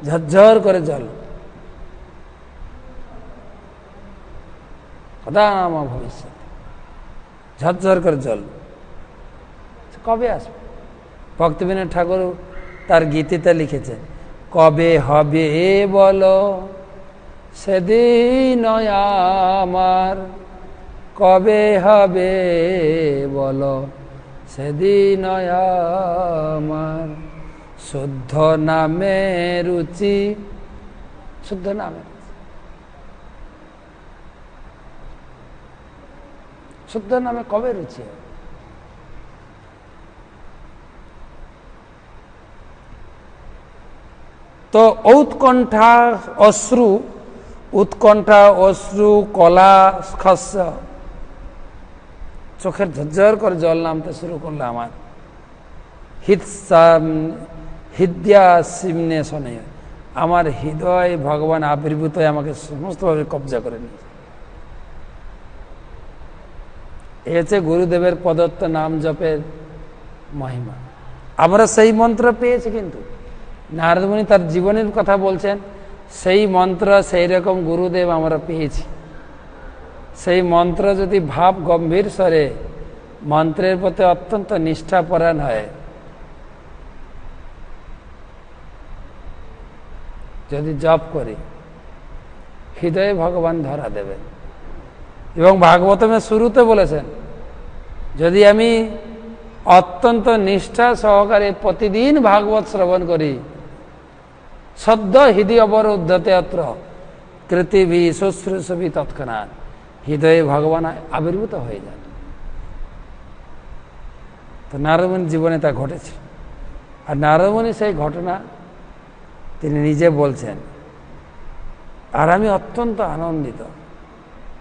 ঝরঝর করে জল, কদা নাম ভবিষ্যৎ, ঝরঝর করে জল কবে আসবে? ভক্তিবিনোদ ঠাকুর তার গীতিতে লিখেছেন, কবে হবে বলো সেদিন আমার, কবে হবে বলো সেদিন আমার, শুদ্ধ নামে রুচি, শুদ্ধ নামে, শুদ্ধ নামে কবে রুচি হবে? তো উৎকণ্ঠা অশ্রু, উৎকণ্ঠা অশ্রু কলা খস্য, চোখের ঝরঝর করে জল নামতে শুরু করলো আমার। হৃদয়া সিমনে শোনে, আমার হৃদয় ভগবান আবির্ভূত হয়ে আমাকে সমস্তভাবে কবজা করে নিয়েছে। এ হচ্ছে গুরুদেবের প্রদত্ত নাম জপের মহিমা। আমরা সেই মন্ত্র পেয়েছি, কিন্তু নারদমুনি তার জীবনের কথা বলছেন, সেই মন্ত্র সেই রকম গুরুদেব আমরা পেয়েছি। সেই মন্ত্র যদি ভাব গম্ভীর স্বরে মন্ত্রের প্রতি অত্যন্ত নিষ্ঠাপরায়ণ হয়, যদি জপ করি, হৃদয়ে ভগবান ধরা দেবেন। এবং ভাগবতমের শুরুতে বলেছেন, যদি আমি অত্যন্ত নিষ্ঠা সহকারে প্রতিদিন ভাগবত শ্রবণ করি, সদ্য হৃদয় অবরুদ্ধতে অত্র কৃতিভি শুশ্রূষবি তৎক্ষণাৎ, হৃদয়ে ভগবান আবির্ভূত হয়ে যান। তো নারদমুনির জীবনে তা ঘটেছে। আর নারদমুনি সেই ঘটনা তিনি নিজে বলছেন, আর আমি অত্যন্ত আনন্দিত।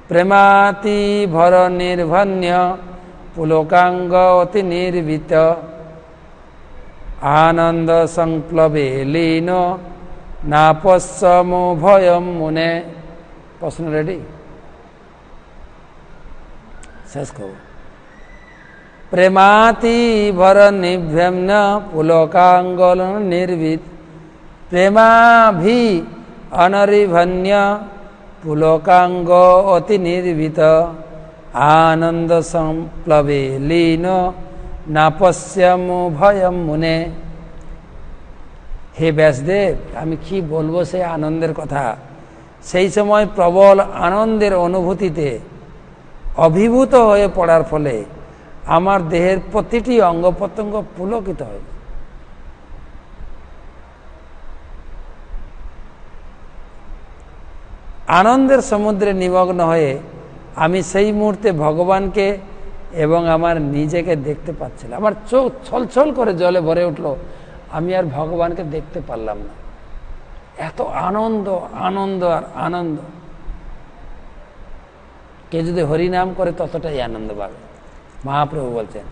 প্রেমাতি ভর নির্ভন্য পুলকাঙ্গ অতি নির্বিত, আনন্দ সংপ্লবে লীন না পশ্যমো ভয়ম মুনে। প্রশ্ন রেডি? শেষ করব। প্রেমাতি ভর নিভ্যম্ন পুলকাঙ্গল নির্বিত, প্রেমাভি অনরিভন্য পুলকাঙ্গ অতি নির্বিত, আনন্দ সংপ্লবে লীন না পশ্যমো ভয়ম মুনে। হে ব্যাসদেব, আমি কি বলবো সেই আনন্দের কথা। সেই সময় প্রবল আনন্দের অনুভূতিতে অভিভূত হয়ে পড়ার ফলে আমার দেহের প্রতিটি অঙ্গ প্রত্যঙ্গ পুলকিত হয়। আনন্দের সমুদ্রে নিমগ্ন হয়ে আমি সেই মুহূর্তে ভগবানকে এবং আমার নিজেকে দেখতে পাচ্ছিলাম। আমার চোখ ছলছল করে জলে ভরে উঠলো, আমি আর ভগবানকে দেখতে পারলাম না। এত আনন্দ, আনন্দ আর আনন্দ। কে যদি হরিনাম করে ততটাই আনন্দ পাবে। মহাপ্রভু বলছেন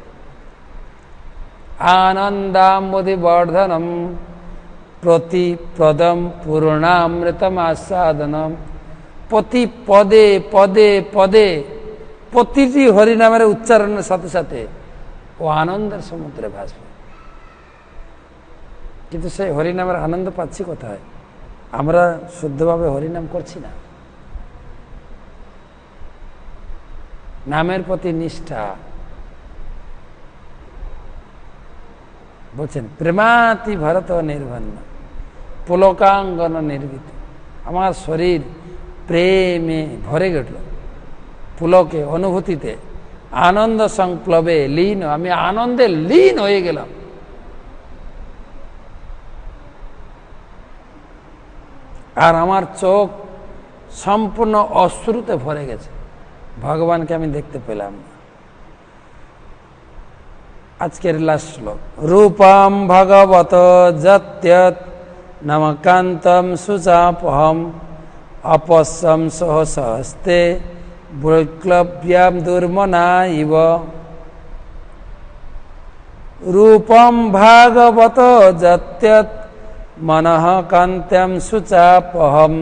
আনন্দাম্বুধি বর্ধনম প্রতিপ্রদম পূর্ণামৃতম আস্বাদনম। প্রতি পদে পদে পদে প্রতিটি হরিনামের উচ্চারণের সাথে সাথে ও আনন্দের সমুদ্রে ভাসবে। কিন্তু সেই হরিনামের আনন্দ পাচ্ছি কোথায়? আমরা শুদ্ধভাবে হরিনাম করছি না। নামের প্রতি নিষ্ঠা। বলছেন প্রেমাতি ভরত নির্ভন্ন পুলকাঙ্গন নির্ভীত। আমার শরীর প্রেমে ভরে গেল, পুলকে অনুভূতিতে, আনন্দ সংপ্লবে লীন। আমি আনন্দে লীন হয়ে গেলাম। আর আমার চোখ সম্পূর্ণ অশ্রুতে ভরে গেছে। ভগবানকে আমি দেখতে পেলাম। আজকের লাস্ট শ্লোক, রূপম ভগবত যত্যৎ নমকান্তম সুচাপহম অপশ্যম সহসহস্তে বৈক্লব্যাম দুর্মনা ইব। রূপম ভাগবত যত্যৎ মনঃ কান্ত্যম সুচাপহম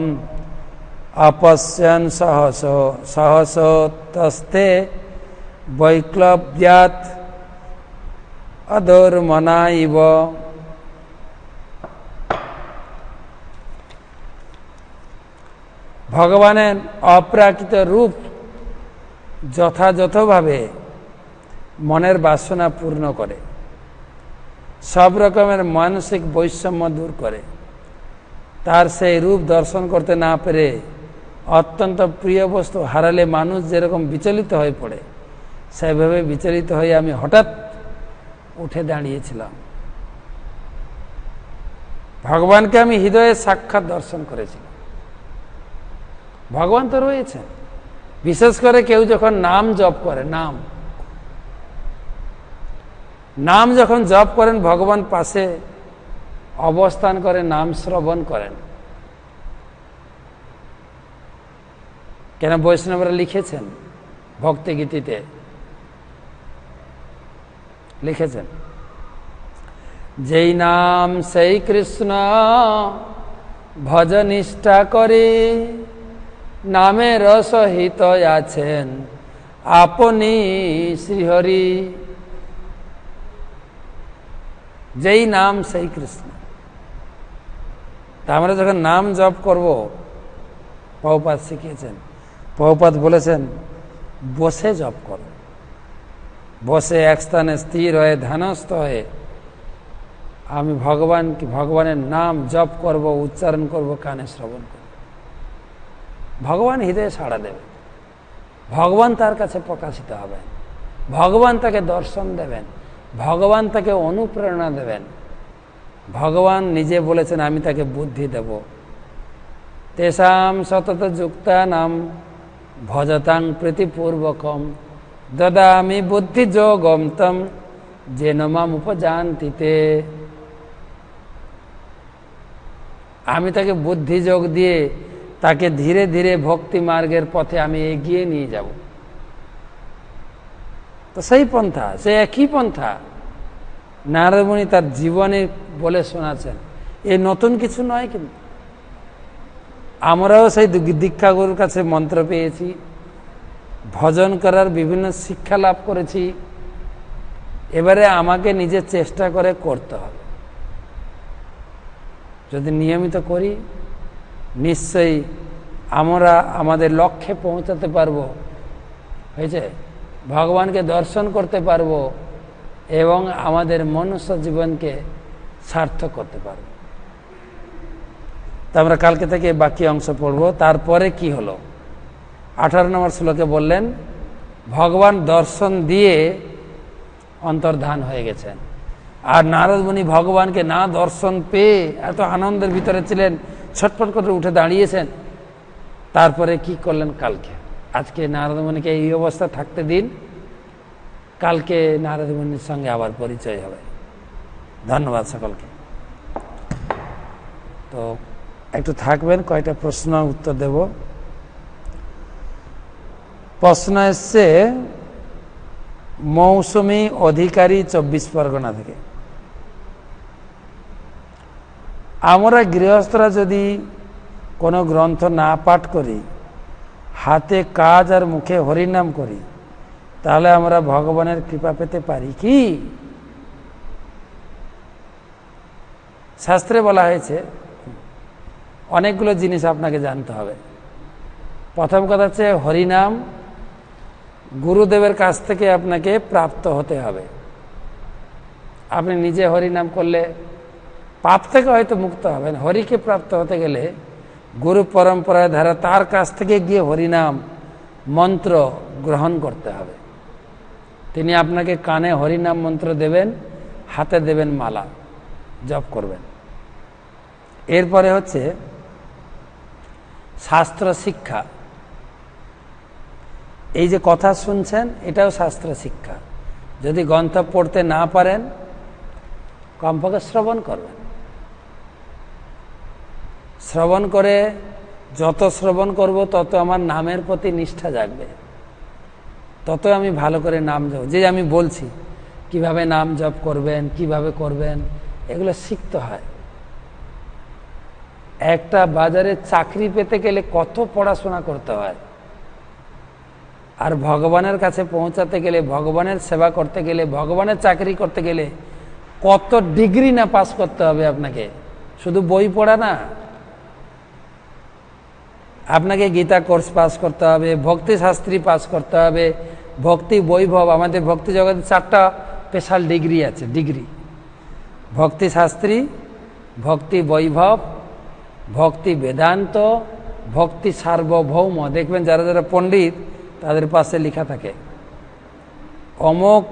অপশ্যন সহসোতস্তে বৈক্লব্যাৎ অদুর্মনা ইব। ভগবানের অপ্রাকৃত রূপ যথাযথভাবে মনের বাসনা পূর্ণ করে, সব রকমের মানসিক বৈষম্য দূর করে। তার সেই রূপ দর্শন করতে না পেরে অত্যন্ত প্রিয় বস্তু হারালে মানুষ যেরকম বিচলিত হয়ে পড়ে, সেভাবে বিচলিত হয়ে আমি হঠাৎ উঠে দাঁড়িয়েছিলাম। ভগবানকে আমি হৃদয়ে সাক্ষাৎ দর্শন করেছিলাম। ভগবান তো রয়েছেন। বিশেষ করে কেউ যখন নাম জপ করে, নাম যখন জপ করেন, ভগবান পাশে অবস্থান করে নাম শ্রবণ করেন। কেন বৈষ্ণবরা লিখেছেন, ভক্তি গীতিতে লিখেছেন, যেই নাম সেই কৃষ্ণ ভজ নিষ্ঠা করে, নামের সহিত আছেন আপনি শ্রীহরি। যেই নাম সেই কৃষ্ণ। তা আমরা যখন নাম জপ করব, প্রভুপাদ শিখিয়েছেন, প্রভুপাদ বলেছেন বসে জপ করো। বসে এক স্থানে স্থির হয়ে ধ্যানস্থ হয়ে আমি ভগবানের নাম জপ করব, উচ্চারণ করব, কানে শ্রবণ করব। ভগবান হৃদয়ে সাড়া দেবে। ভগবান তার কাছে প্রকাশিত হবেন। ভগবান তাকে দর্শন দেবেন। ভগবান তাকে অনুপ্রেরণা দেবেন। ভগবান নিজে বলেছেন আমি তাকে বুদ্ধি দেব। তেষাম সতত যুক্তা নাম ভজতাং প্রীতিপূর্বকম দদামি বুদ্ধি যোগম তম যেন মাম উপজানতিতে। আমি তাকে বুদ্ধি যোগ দিয়ে তাকে ধীরে ধীরে ভক্তি মার্গের পথে আমি এগিয়ে নিয়ে যাব। তো সেই পন্থা, সে একই পন্থা নারদ মুনি তার জীবনে বলে শোনাচ্ছেন। এ নতুন কিছু নয়, কিন্তু আমরাও সেই দীক্ষা গুরুর কাছে মন্ত্র পেয়েছি, ভজন করার বিভিন্ন শিক্ষা লাভ করেছি। এবারে আমাকে নিজে চেষ্টা করে করতে হবে। যদি নিয়মিত করি, নিশ্চয়ই আমরা আমাদের লক্ষ্যে পৌঁছাতে পারবো। হয়েছে, ভগবানকে দর্শন করতে পারবো এবং আমাদের মনুষ্য জীবনকে সার্থক করতে পারবো। তা আমরা কালকে থেকে বাকি অংশ পড়ব। তারপরে কি হলো? 18 নম্বর শ্লোকে বললেন ভগবান দর্শন দিয়ে অন্তর্ধান হয়ে গেছেন। আর নারদ মুনি ভগবানকে না দর্শন পেয়ে এত আনন্দের ভিতরে ছিলেন, ছটফট করে উঠে দাঁড়িয়েছেন। তারপরে কি করলেন কালকে? আজকে নারদ মুনিকে এই অবস্থা থাকতে দিন, কালকে নারদ মুনির সঙ্গে আবার পরিচয় হবে। ধন্যবাদ সকলকে। তো একটু থাকবেন, কয়টা প্রশ্ন উত্তর দেব। প্রশ্ন এসছে মৌসুমী অধিকারী 24 পরগনা থেকে। আমরা গৃহস্থরা যদি কোনো গ্রন্থ না পাঠ করি, হাতে কাজ আর মুখে হরিনাম করি, তাহলে আমরা ভগবানের কৃপা পেতে পারি কি? শাস্ত্রে বলা হয়েছে অনেকগুলো জিনিস আপনাকে জানতে হবে। প্রথম কথা হচ্ছে হরিনাম গুরুদেবের কাছ থেকে আপনাকে প্রাপ্ত হতে হবে। আপনি নিজে হরিনাম করলে পাপ থেকে হয়তো মুক্ত হবেন, হরিকে প্রাপ্ত হতে গেলে গুরু পরম্পরায় ধারা তার কাছ থেকে গিয়ে হরিনাম মন্ত্র গ্রহণ করতে হবে। তিনি আপনাকে কানে হরিনাম মন্ত্র দেবেন, হাতে দেবেন মালা, জপ করবেন। এরপরে হচ্ছে শাস্ত্র শিক্ষা। এই যে কথা শুনছেন, এটাও শাস্ত্র শিক্ষা। যদি গ্রন্থ পড়তে না পারেন, কমপক্ষে শ্রবণ করবেন। শ্রবণ করে যত শ্রবণ করব তত আমার নামের প্রতি নিষ্ঠা জাগবে, তত আমি ভালো করে নাম জপ, যে আমি বলছি কিভাবে নাম জপ করবেন, কিভাবে করবেন, এগুলো শিখতে হয়। একটা বাজারে চাকরি পেতে গেলে কত পড়াশোনা করতে হয়, আর ভগবানের কাছে পৌঁছাতে গেলে, ভগবানের সেবা করতে গেলে, ভগবানের চাকরি করতে গেলে কত ডিগ্রি না পাস করতে হবে আপনাকে। শুধু বই পড়া না, আপনাকে গীতা কোর্স পাস করতে হবে, ভক্তি শাস্ত্রী পাস করতে হবে, ভক্তি বৈভব। আমাদের ভক্তি জগতে 4টা স্পেশাল ডিগ্রি আছে। ডিগ্রি ভক্তি শাস্ত্রী, ভক্তি বৈভব, ভক্তি বেদান্ত, ভক্তি সার্বভৌম। দেখবেন যারা যারা পণ্ডিত তাদের পাশে লেখা থাকে অমোক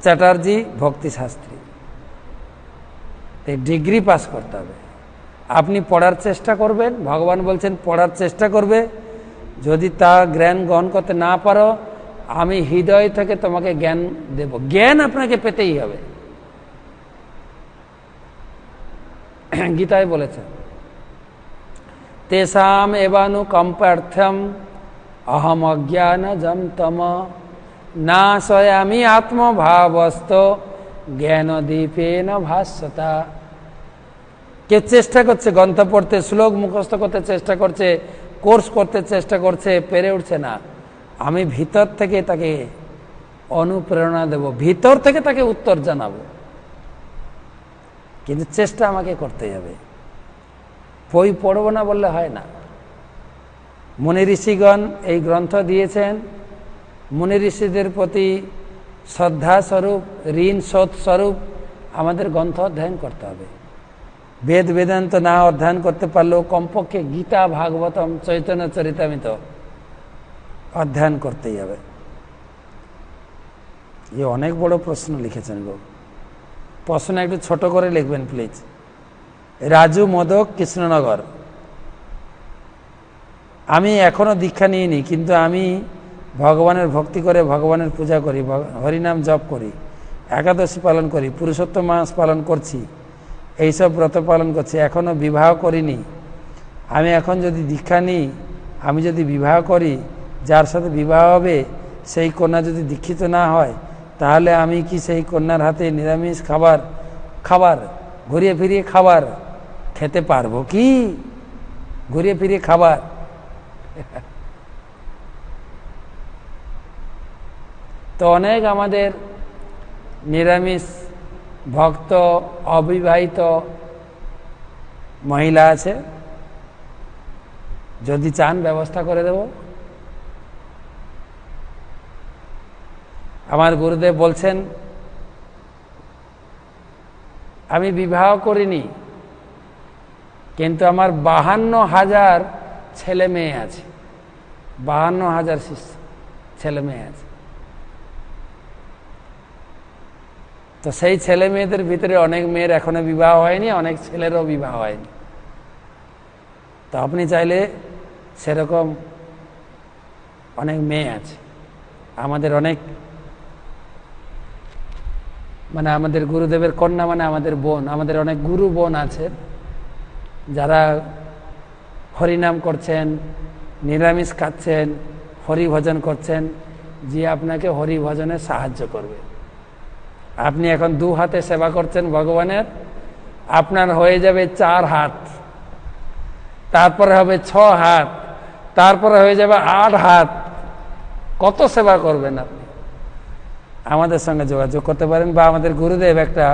চ্যাটার্জি ভক্তি শাস্ত্রী। ডিগ্রি পাস করতে হবে। আপনি পড়ার চেষ্টা করবেন, ভগবান বলছেন পড়ার চেষ্টা করবে। যদি তা জ্ঞান গ্রহণ করতে না পারো, আমি হৃদয় থেকে তোমাকে জ্ঞান দেব। জ্ঞান আপনাকে পেতেই হবে। গীতায় বলেছেন তেষাম এবানুকম্পার্থম অহম অজ্ঞানজম তম নাশয়ামি আত্মভাবস্ত জ্ঞানদীপেন ভাস্বতা। কে চেষ্টা করছে গ্রন্থ পড়তে, শ্লোক মুখস্থ করতে চেষ্টা করছে, কোর্স করতে চেষ্টা করছে, পেরে উঠছে না, আমি ভিতর থেকে তাকে অনুপ্রেরণা দেব, ভিতর থেকে তাকে উত্তর জানাবো। কিন্তু চেষ্টা আমাকে করতে হবে। বই পড়ব না বললে হয় না। মুনি ঋষিগণ এই গ্রন্থ দিয়েছেন, মুনি ঋষিদের প্রতি শ্রদ্ধা স্বরূপ, ঋণ শোধ স্বরূপ আমাদের গ্রন্থ অধ্যয়ন করতে হবে। বেদ বেদান্ত না অধ্যয়ন করতে পারলেও কমপক্ষে গীতা, ভাগবতম, চৈতন্য চরিতামৃত অধ্যয়ন করতেই হবে। এ অনেক বড় প্রশ্ন লিখেছেন গো। প্রশ্ন একটু ছোট করে লিখবেন প্লিজ। রাজু মোদক, কৃষ্ণনগর। আমি এখনো দীক্ষা নিইনি, কিন্তু আমি ভগবানের ভক্তি করে ভগবানের পূজা করি, হরিনাম জপ করি, একাদশী পালন করি, পুরুষোত্তম মাস পালন করছি, এইসব ব্রত পালন করছি, এখনো বিবাহ করিনি। আমি এখন যদি দীক্ষা নিই, আমি যদি বিবাহ করি, যার সাথে বিবাহ হবে সেই কন্যা যদি দীক্ষিত না হয়, তাহলে আমি কি সেই কন্যার হাতে নিরামিষ খাবার ঘুরিয়ে ফিরিয়ে খাবার খেতে পারবো কি? ঘুরিয়ে ফিরিয়ে খাবার তো অনেক আমাদের নিরামিষ ভক্ত অবিবাহিত মহিলা আছে, যদি চান ব্যবস্থা করে দেব। আমার গুরুদেব বলছেন আমি বিবাহ করিনি, কিন্তু আমার 52,000 ছেলে মেয়ে আছে, 52,000 ছেলে মেয়ে আছে। তো সেই ছেলে মেয়েদের ভিতরে অনেক মেয়ের এখনো বিবাহ হয়নি, অনেক ছেলেরও বিবাহ হয়নি। তো আপনি চাইলে সেরকম অনেক মেয়ে আছে, আমাদের অনেক মানে আমাদের গুরুদেবের কন্যা মানে আমাদের বোন। আমাদের অনেক গুরু বোন আছে যারা হরিনাম করছেন, নিরামিষ খাচ্ছেন, হরি ভজন করছেন, যে আপনাকে হরি ভজনে সাহায্য করবে। আপনি এখন 2 হাতে সেবা করছেন ভগবানের, আপনার হয়ে যাবে 4 হাত, তারপরে হবে 6 হাত, তারপরে হয়ে যাবে 8 হাত। কত সেবা করবেন আপনি? আমাদের সঙ্গে যোগাযোগ করতে পারেন, বা আমাদের গুরুদেব একটা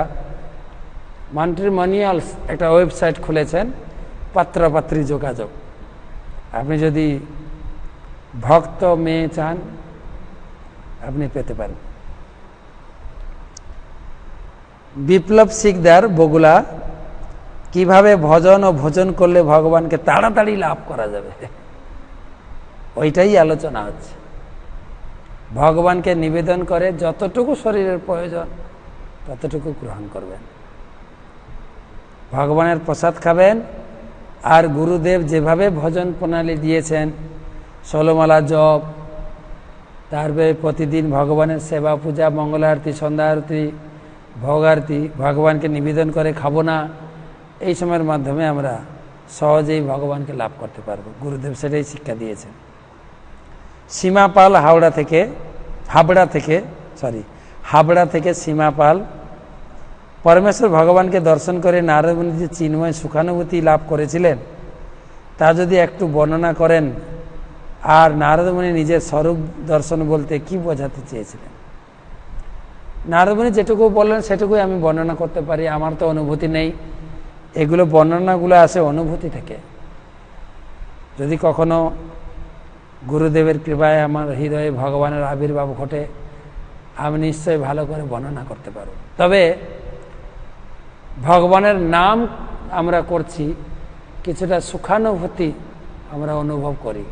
ম্যাট্রিমোনিয়ালস একটা ওয়েবসাইট খুলেছেন, পাত্রপাত্রী যোগাযোগ। আপনি যদি ভক্ত মেয়ে চান আপনি পেতে পারেন। বিপ্লব শিকদার বগুলা, কিভাবে ভজন ও ভোজন করলে ভগবানকে তাড়াতাড়ি লাভ করা যাবে, ওইটাই আলোচনা হচ্ছে। ভগবানকে নিবেদন করে যতটুকু শরীরের প্রয়োজন ততটুকু গ্রহণ করবেন, ভগবানের প্রসাদ খাবেন। আর গুরুদেব যেভাবে ভজন প্রণালী দিয়েছেন, 16 মালা জপ, তারপরে প্রতিদিন ভগবানের সেবা, পূজা, মঙ্গল আরতি, সন্ধ্যা আরতি, ভোগ আরতি, ভগবানকে নিবেদন করে খাবো না, এই সময়ের মাধ্যমে আমরা সহজেই ভগবানকে লাভ করতে পারবো। গুরুদেব সেটাই শিক্ষা দিয়েছেন। সীমা পাল হাবড়া থেকে সীমা পাল, পরমেশ্বর ভগবানকে দর্শন করে নারদ মুনি যে চিন্ময় সুখানুভূতি লাভ করেছিলেন তা যদি একটু বর্ণনা করেন। আর নারদ মুনি নিজের স্বরূপ দর্শন বলতে কি বোঝাতে চেয়েছিলেন? নারদ মুনি যেটুকু বললেন সেটুকুই আমি বর্ণনা করতে পারি, আমার তো অনুভূতি নেই। এগুলো বর্ণনাগুলো আসে অনুভূতি থেকে। যদি কখনো গুরুদেবের কৃপায় আমার হৃদয়ে ভগবানের আবির্ভাব ঘটে, আমি নিশ্চয়ই ভালো করে বর্ণনা করতে পারব। তবে ভগবানের নাম আমরা করছি, কিছুটা সুখানুভূতি আমরা অনুভব করি,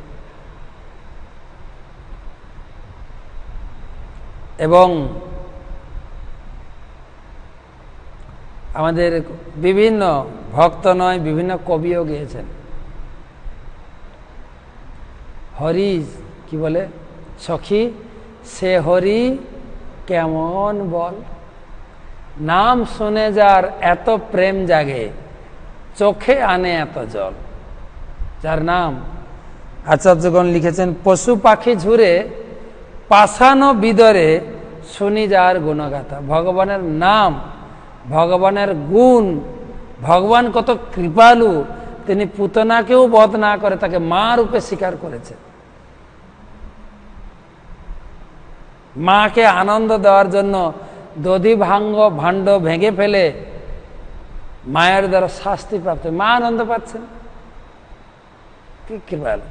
এবং আমাদের বিভিন্ন ভক্ত নয়, বিভিন্ন কবিও গেয়েছেন। হরি কি বলে, সখী সে হরি কেমন বল, নাম শুনে যার এত প্রেম জাগে, চোখে আনে এত জল। যার নাম আচার্যগণ লিখেছেন, পশু পাখি ঝুরে পাষাণ বিদরে শুনি যার গুণগাথা। ভগবানের নাম, ভগবানের গুণ, ভগবান কত কৃপালু, তিনি পুতনাকেও বধ না করে তাকে মা রূপে স্বীকার করেছেন। মাকে আনন্দ দেওয়ার জন্য দধি ভাণ্ড ভেঙে ফেলে মায়ের দ্বারা শাস্তি প্রাপ্ত, মা আনন্দ পাচ্ছেন। কি কৃপালু!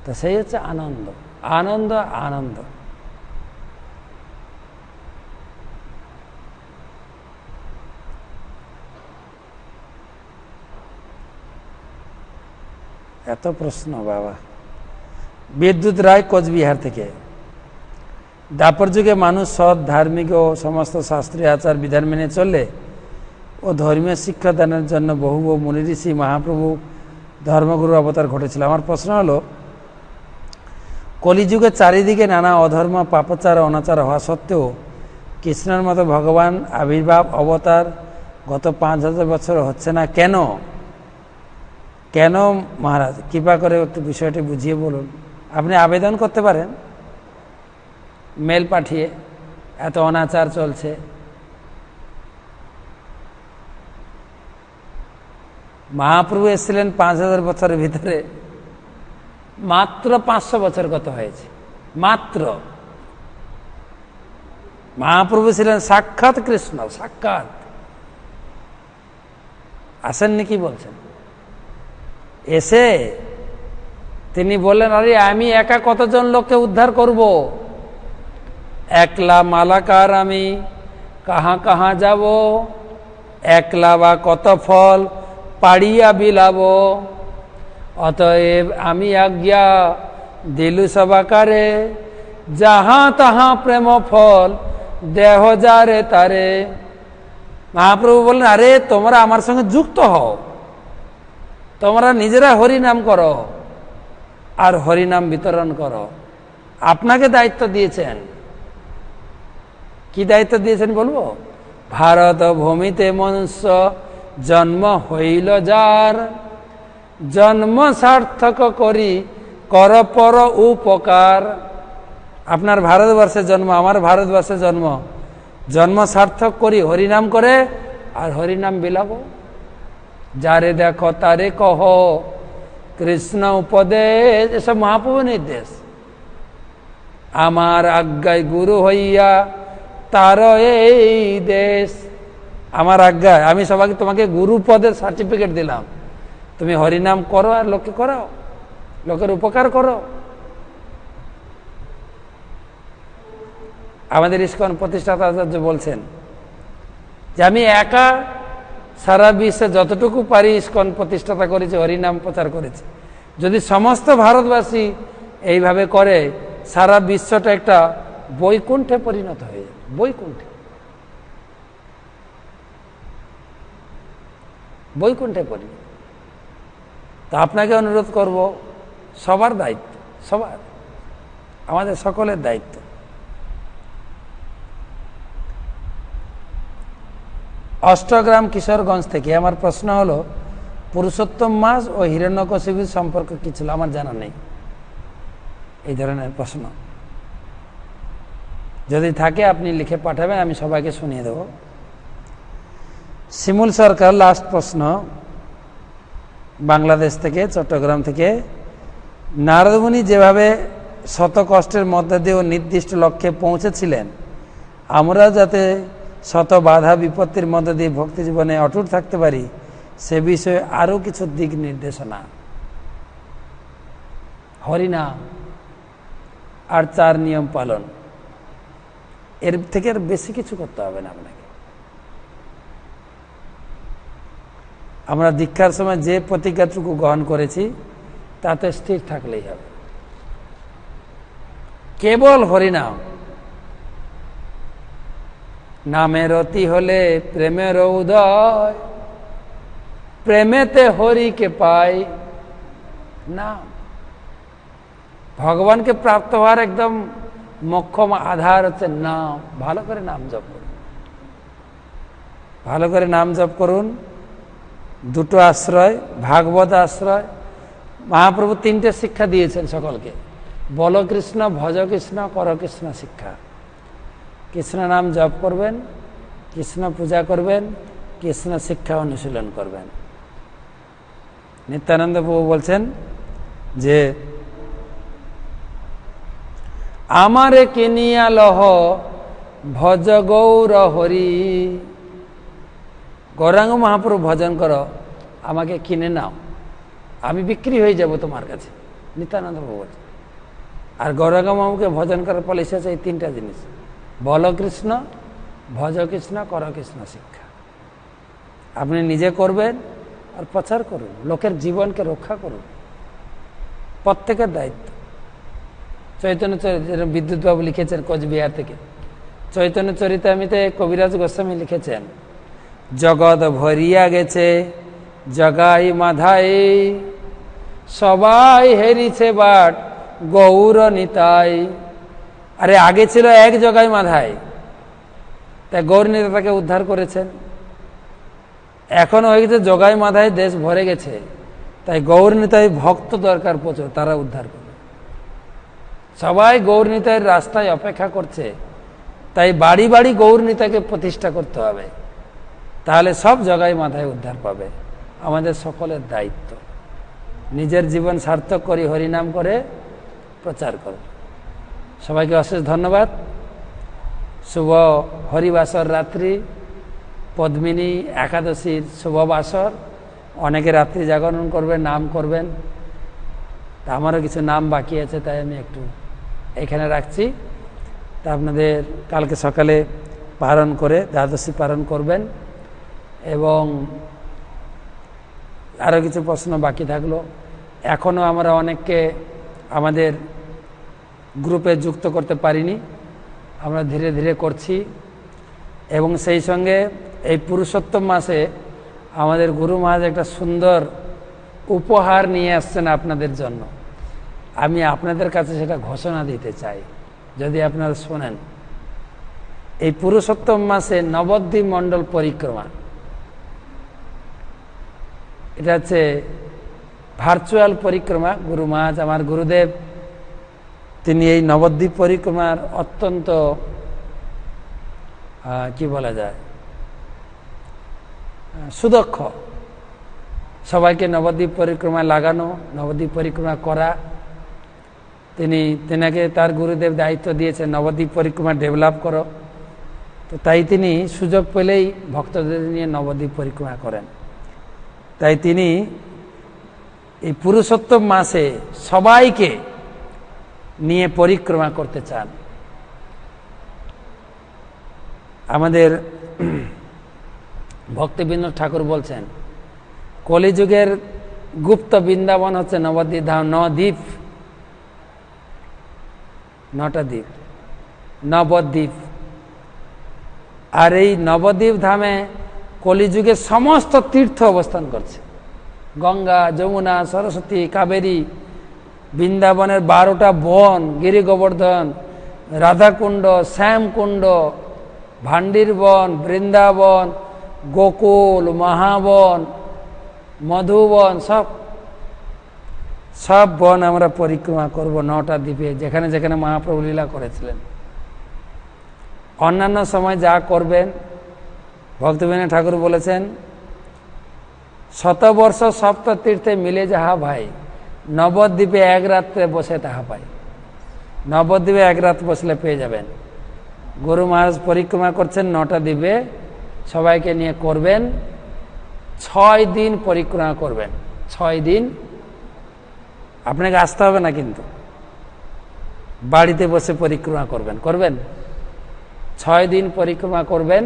তো সেই হচ্ছে আনন্দ, আনন্দ, আনন্দ। এত প্রশ্ন বাবা। বিদ্যুৎ রায় কোচবিহার থেকে, দাপর যুগে মানুষ সৎ, ধার্মিক ও সমস্ত শাস্ত্রীয় আচার বিধান মেনে চললে ও ধর্মীয় শিক্ষা দানের জন্য বহু মুনি ঋষি মহাপ্রভু ধর্মগুরু অবতার ঘটেছিল। আমার প্রশ্ন হলো, কলিযুগে চারিদিকে নানা অধর্ম, পাপাচার, অনাচার হওয়া সত্ত্বেও কৃষ্ণের মতো ভগবান আবির্ভাব, অবতার গত 5000 বছর হচ্ছে না কেন? কেন মহারাজ? কৃপা করে একটু বিষয়টি বুঝিয়ে বলুন। আপনি আবেদন করতে পারেন মেল পাঠিয়ে, এত অনাচার চলছে। মহাপ্রভু এসেছিলেন 5000 বছরের ভিতরে, মাত্র 500 বছর গত হয়েছে। মাত্র মহাপ্রভু ছিলেন সাক্ষাৎ কৃষ্ণ, সাক্ষাৎ। আসেননি কি বলছেন? এসে তিনি বললেন, আরে আমি একা কতজন লোককে উদ্ধার করব, একলা মালাকার আমি কাহা কাহা যাব, একলা বা কত ফল পাড়িয়া বিলাব, অতএব আমি আজ্ঞা দিলু সবাকারে, যাহা তাহা প্রেম ফল দেহ যারে তারে। মহাপ্রভু বললেন, আরে তোমরা আমার সঙ্গে যুক্ত হও, তোমরা নিজেরা হরিনাম করো আর হরিনাম বিতরণ করো। আপনাকে দায়িত্ব দিয়েছেন, কি দায়িত্ব দিয়েছেন বলবো? ভারত ভূমিতে মনুষ্য জন্ম হইল যার, জন্ম সার্থক করি কর পর উপকার। আপনার ভারতবর্ষে জন্ম, আমার ভারতবর্ষে জন্ম, জন্ম সার্থক করি হরিনাম করে, আর হরিনাম বিলাবো। যারে দেখো তারে কহ কৃষ্ণ উপদেশ, এসব মহাপ্রভু নির্দেশ। আমার আজ্ঞায় গুরু হইয়া তার এই দেশ। আমার আজ্ঞায় আমি সবাইকে তোমাকে গুরু পদের সার্টিফিকেট দিলাম, তুমি হরিনাম করো আর লোককে করাও, লোকের উপকার করো। আমাদের ইস্কন প্রতিষ্ঠাতা আচার্য বলছেন যে আমি একা সারা বিশ্বে যতটুকু পারি ইস্কন প্রতিষ্ঠাতা করেছি, হরিনাম প্রচার করেছি। যদি সমস্ত ভারতবাসী এইভাবে করে, সারা বিশ্বটা একটা বৈকুণ্ঠে পরিণত হয়ে যাবে, বৈকুণ্ঠে, বৈকুণ্ঠে পরিণত। তা আপনাকে অনুরোধ করব, সবার দায়িত্ব, সবার, আমাদের সকলের দায়িত্ব। অষ্টগ্রাম কিশোরগঞ্জ থেকে আমার প্রশ্ন হলো, পুরুষোত্তম মাস ও হিরণ্যকশিপুর সম্পর্ক কি ছিল? আমার জানা নেই এই ধরনের প্রশ্ন। যদি থাকে আপনি লিখে পাঠাবেন, আমি সবাইকে শুনিয়ে দেব। শিমুল সরকার লাস্ট প্রশ্ন, বাংলাদেশ থেকে, চট্টগ্রাম থেকে। নারদমুনি যেভাবে শত কষ্টের মধ্যে দিয়েও নির্দিষ্ট লক্ষ্যে পৌঁছেছিলেন, আমরা যাতে শত বাধা বিপত্তির মধ্যে দিয়ে ভক্তি জীবনে অটুট থাকতে পারি, সে বিষয়ে আরও কিছু দিক নির্দেশনা। হরিনাম আর 4 নিয়ম পালন, এর থেকে আর বেশি কিছু করতে হবে না আপনাকে। আমরা দীক্ষার সময় যে প্রতিজ্ঞাটুকু গ্রহণ করেছি তাতে স্থির থাকলেই হবে। কেবল হরিনাম, নামের অতি হলে প্রেমের উদয়, প্রেমেতে হরিকে পাই না। ভগবানকে প্রাপ্ত হওয়ার একদম মোক্ষম আধার হচ্ছে নাম। ভালো করে নাম জপ করুন, ভালো করে নাম জপ করুন। দুটো আশ্রয়, ভাগবত আশ্রয়। মহাপ্রভু 3টে শিক্ষা দিয়েছেন সকলকে, বল কৃষ্ণ, ভজ কৃষ্ণ, কর কৃষ্ণ শিক্ষা। কৃষ্ণ নাম জপ করবেন, কৃষ্ণ পূজা করবেন, কৃষ্ণ শিক্ষা অনুশীলন করবেন। নিত্যানন্দ প্রভু বলছেন যে আমারে কিনিয়া লহ ভজ গৌর হরি। গৌরাঙ্গ মহাপ্রভু ভজন করো, আমাকে কিনে নাও, আমি বিক্রি হয়ে যাব তোমার কাছে, নিত্যানন্দ প্রভু বলছেন। আর গৌরাঙ্গ মহাপ্রভুকে ভজন করার ফলে এসেছে এই 3টা জিনিস, বল কৃষ্ণ, ভজ কৃষ্ণ, কর কৃষ্ণ শিক্ষা। আপনি নিজে করবেন আর প্রচার করুন, লোকের জীবনকে রক্ষা করুন, প্রত্যেকের দায়িত্ব। চৈতন্য চরিত্র, বিদ্যুৎবাবু লিখেছেন কোচবিহার থেকে, চৈতন্য চরিতামিতে কবিরাজ গোস্বামী লিখেছেন, জগৎ ভরিয়া গেছে জগাই মাধাই, সবাই হেরিছে বাট গৌর নিতাই। আরে আগে ছিল এক জগাই মাধাই, তাই গৌর নিতাই তাকে উদ্ধার করেছেন। এখন হয়ে গেছে জগাই মাধাই, দেশ ভরে গেছে, তাই গৌর নিতাই ভক্ত দরকার প্রচুর, তারা উদ্ধার করবে। সবাই গৌর নিতাইয়ের রাস্তায় অপেক্ষা করছে, তাই বাড়ি বাড়ি গৌর নিতাইকে প্রতিষ্ঠা করতে হবে, তাহলে সব জগাই মাথায় উদ্ধার পাবে। আমাদের সকলের দায়িত্ব, নিজের জীবন সার্থক করি হরিনাম করে প্রচার করো। সবাইকে অশেষ ধন্যবাদ। শুভ হরিবাসর রাত্রি, পদ্মিনী একাদশীর শুভ বাসর। অনেকে রাত্রি জাগরণ করবেন, নাম করবেন। তা আমারও কিছু নাম বাকি আছে, তাই আমি একটু এখানে রাখছি। তা আপনাদের কালকে সকালে পালন করে দ্বাদশী পালন করবেন। এবং আরও কিছু প্রশ্ন বাকি থাকলো, এখনও আমরা অনেককে আমাদের গ্রুপে যুক্ত করতে পারিনি, আমরা ধীরে ধীরে করছি। এবং সেই সঙ্গে এই পুরুষোত্তম মাসে আমাদের গুরু মহারাজ একটা সুন্দর উপহার নিয়ে আসছেন আপনাদের জন্য। আমি আপনাদের কাছে সেটা ঘোষণা দিতে চাই, যদি আপনারা শোনেন। এই পুরুষোত্তম মাসে নবদ্বীপ মণ্ডল পরিক্রমা, এটা হচ্ছে ভার্চুয়াল পরিক্রমা। গুরু মহারাজ, আমার গুরুদেব, তিনি এই নবদ্বীপ পরিক্রমার অত্যন্ত কি বলা যায়, সুদক্ষ। সবাইকে নবদ্বীপ পরিক্রমায় লাগানো, নবদ্বীপ পরিক্রমা করা, তেনাকে তার গুরুদেব দায়িত্ব দিয়েছে নবদ্বীপ পরিক্রমা ডেভেলপ করো। তো তাই তিনি সুযোগ পেলেই ভক্তদের নিয়ে নবদ্বীপ পরিক্রমা করেন। তাই তিনি এই পুরুষোত্তম মাসে সবাইকে নিয়ে পরিক্রমা করতে চান। আমাদের ভক্তিবিনোদ ঠাকুর বলছেন, কলিযুগের গুপ্ত বৃন্দাবন হচ্ছে নবদ্বীপ ধাম। নদ্বীপ, 9টা দ্বীপ, নবদ্বীপ। আর এই নবদ্বীপ ধামে কলিযুগের সমস্ত তীর্থ অবস্থান করছে। গঙ্গা, যমুনা, সরস্বতী, কাবেরী, বৃন্দাবনের 12টা বন, গিরি গোবর্ধন, রাধাকুণ্ড, শ্যামকুণ্ড, ভান্ডির বন, বৃন্দাবন, গোকুল, মহাবন, মধুবন, সব বন আমরা পরিক্রমা করব 9টা দ্বীপে, যেখানে যেখানে মহাপ্রভু লীলা করেছিলেন। অন্যান্য সময় যা করবেন, ভক্তিবিনোদ ঠাকুর বলেছেন, শতবর্ষ সপ্ত তীর্থে মিলে যাহা ভাই, নবদ্বীপে এক রাত্রে বসে তাহা পাই। নবদ্বীপে এক রাত বসলে পেয়ে যাবেন। গুরু মহারাজ পরিক্রমা করছেন 9টা দ্বীপে, সবাইকে নিয়ে করবেন। 6 দিন পরিক্রমা করবেন। 6 দিন আপনাকে আসতে হবে না, কিন্তু বাড়িতে বসে পরিক্রমা করবেন। 6 দিন পরিক্রমা করবেন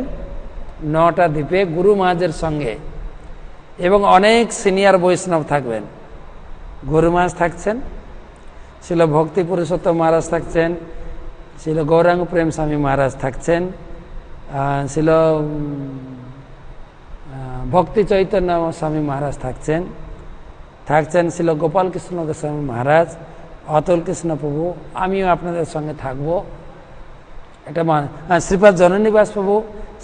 9টা দ্বীপে গুরু মহারাজের সঙ্গে, এবং অনেক সিনিয়র বৈষ্ণব থাকবেন। গুরু মহারাজ থাকছেন, ছিল ভক্তি পুরুষোত্তম মহারাজ থাকছেন, ছিল গৌরাঙ্গ প্রেম স্বামী মহারাজ থাকছেন, ছিল ভক্তি চৈতন্য স্বামী মহারাজ থাকছেন, ছিল গোপাল কৃষ্ণ গোস্বামী মহারাজ, অতুল কৃষ্ণ প্রভু, আমিও আপনাদের সঙ্গে থাকব। এটা শ্রীপাদ জননীবাস প্রভু,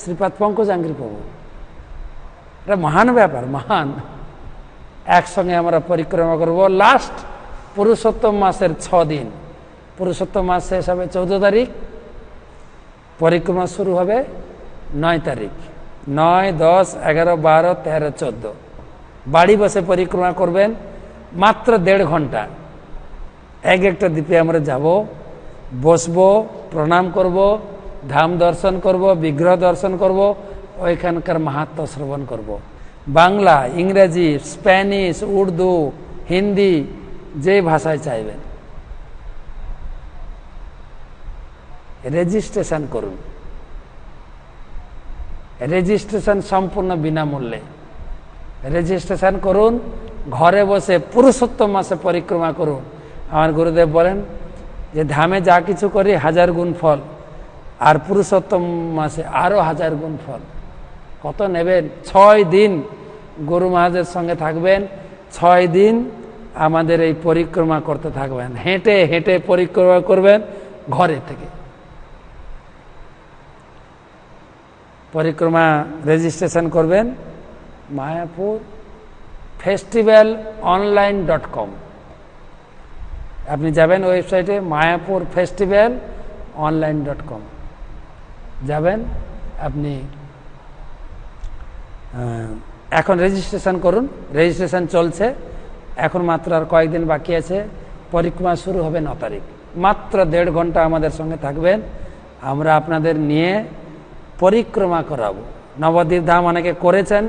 শ্রীপাদ পঙ্কজাঙ্গির প্রভু। এটা মহান ব্যাপার, মহান। একসঙ্গে আমরা পরিক্রমা করব লাস্ট পুরুষোত্তম মাসের 6 দিন। পুরুষোত্তম মাস শেষ হবে 14 তারিখ, পরিক্রমা শুরু হবে 9 তারিখ। 9, 10, 11, 12, 13, 14 বাড়ি বসে পরিক্রমা করবেন মাত্র 1.5 ঘন্টা। একটা দ্বীপে আমরা যাব, বসবো, প্রণাম করব, ধাম দর্শন করব, বিগ্রহ দর্শন করব, ওইখানকার মাহাত্ম্য শ্রবণ করব। বাংলা, ইংরেজি, স্প্যানিশ, উর্দু, হিন্দি, যে ভাষায় চাইবেন। রেজিস্ট্রেশন করুন। রেজিস্ট্রেশন সম্পূর্ণ বিনামূল্যে। রেজিস্ট্রেশন করুন, ঘরে বসে পুরুষোত্তম মাসে পরিক্রমা করুন। আমার গুরুদেব বলেন যে ধামে যা কিছু করি 1000 গুণ ফল, আর পুরুষোত্তম মাসে আরো 1000 গুণ ফল। কত নেবেন? 6 দিন গুরু মহারাজের সঙ্গে থাকবেন। 6 দিন আমাদের এই পরিক্রমা করতে থাকবেন। হেঁটে হেঁটে পরিক্রমা করবেন ঘরে থেকে। পরিক্রমা রেজিস্ট্রেশন করবেন মায়াপুর ফেস্টিভ্যাল online.com। আপনি যাবেন ওয়েবসাইটে মায়াপুর ফেস্টিভ্যাল online.com, যাবেন আপনি। এখন রেজিস্ট্রেশন করুন, রেজিস্ট্রেশন চলছে, এখন মাত্র আর কয়েকদিন বাকি আছে। পরিক্রমা শুরু হবে 9 তারিখ। মাত্র 1.5 ঘন্টা আমাদের সঙ্গে থাকবেন, আমরা আপনাদের নিয়ে পরিক্রমা করাবো। নবদ্বীপ ধাম অনেকে করেছেন,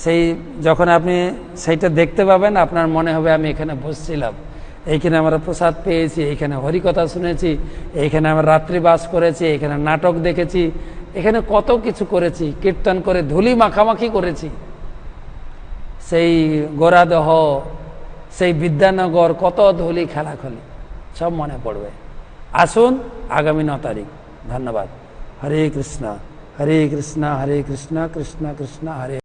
সেই যখন আপনি সেইটা দেখতে পাবেন আপনার মনে হবে আমি এখানে বসছিলাম, এইখানে আমরা প্রসাদ পেয়েছি, এইখানে হরিকথা শুনেছি, এইখানে আমরা রাত্রিবাস করেছি, এখানে নাটক দেখেছি, এখানে কত কিছু করেছি, কীর্তন করে ধুলি মাখামাখি করেছি। সেই গোরাদহ, সেই বিদ্যানগর, কত ধুলি খেলাখেলি সব মনে পড়বে। আসুন আগামী 9 তারিখ। ধন্যবাদ। হরে কৃষ্ণ হরে কৃষ্ণ, কৃষ্ণ কৃষ্ণ হরে।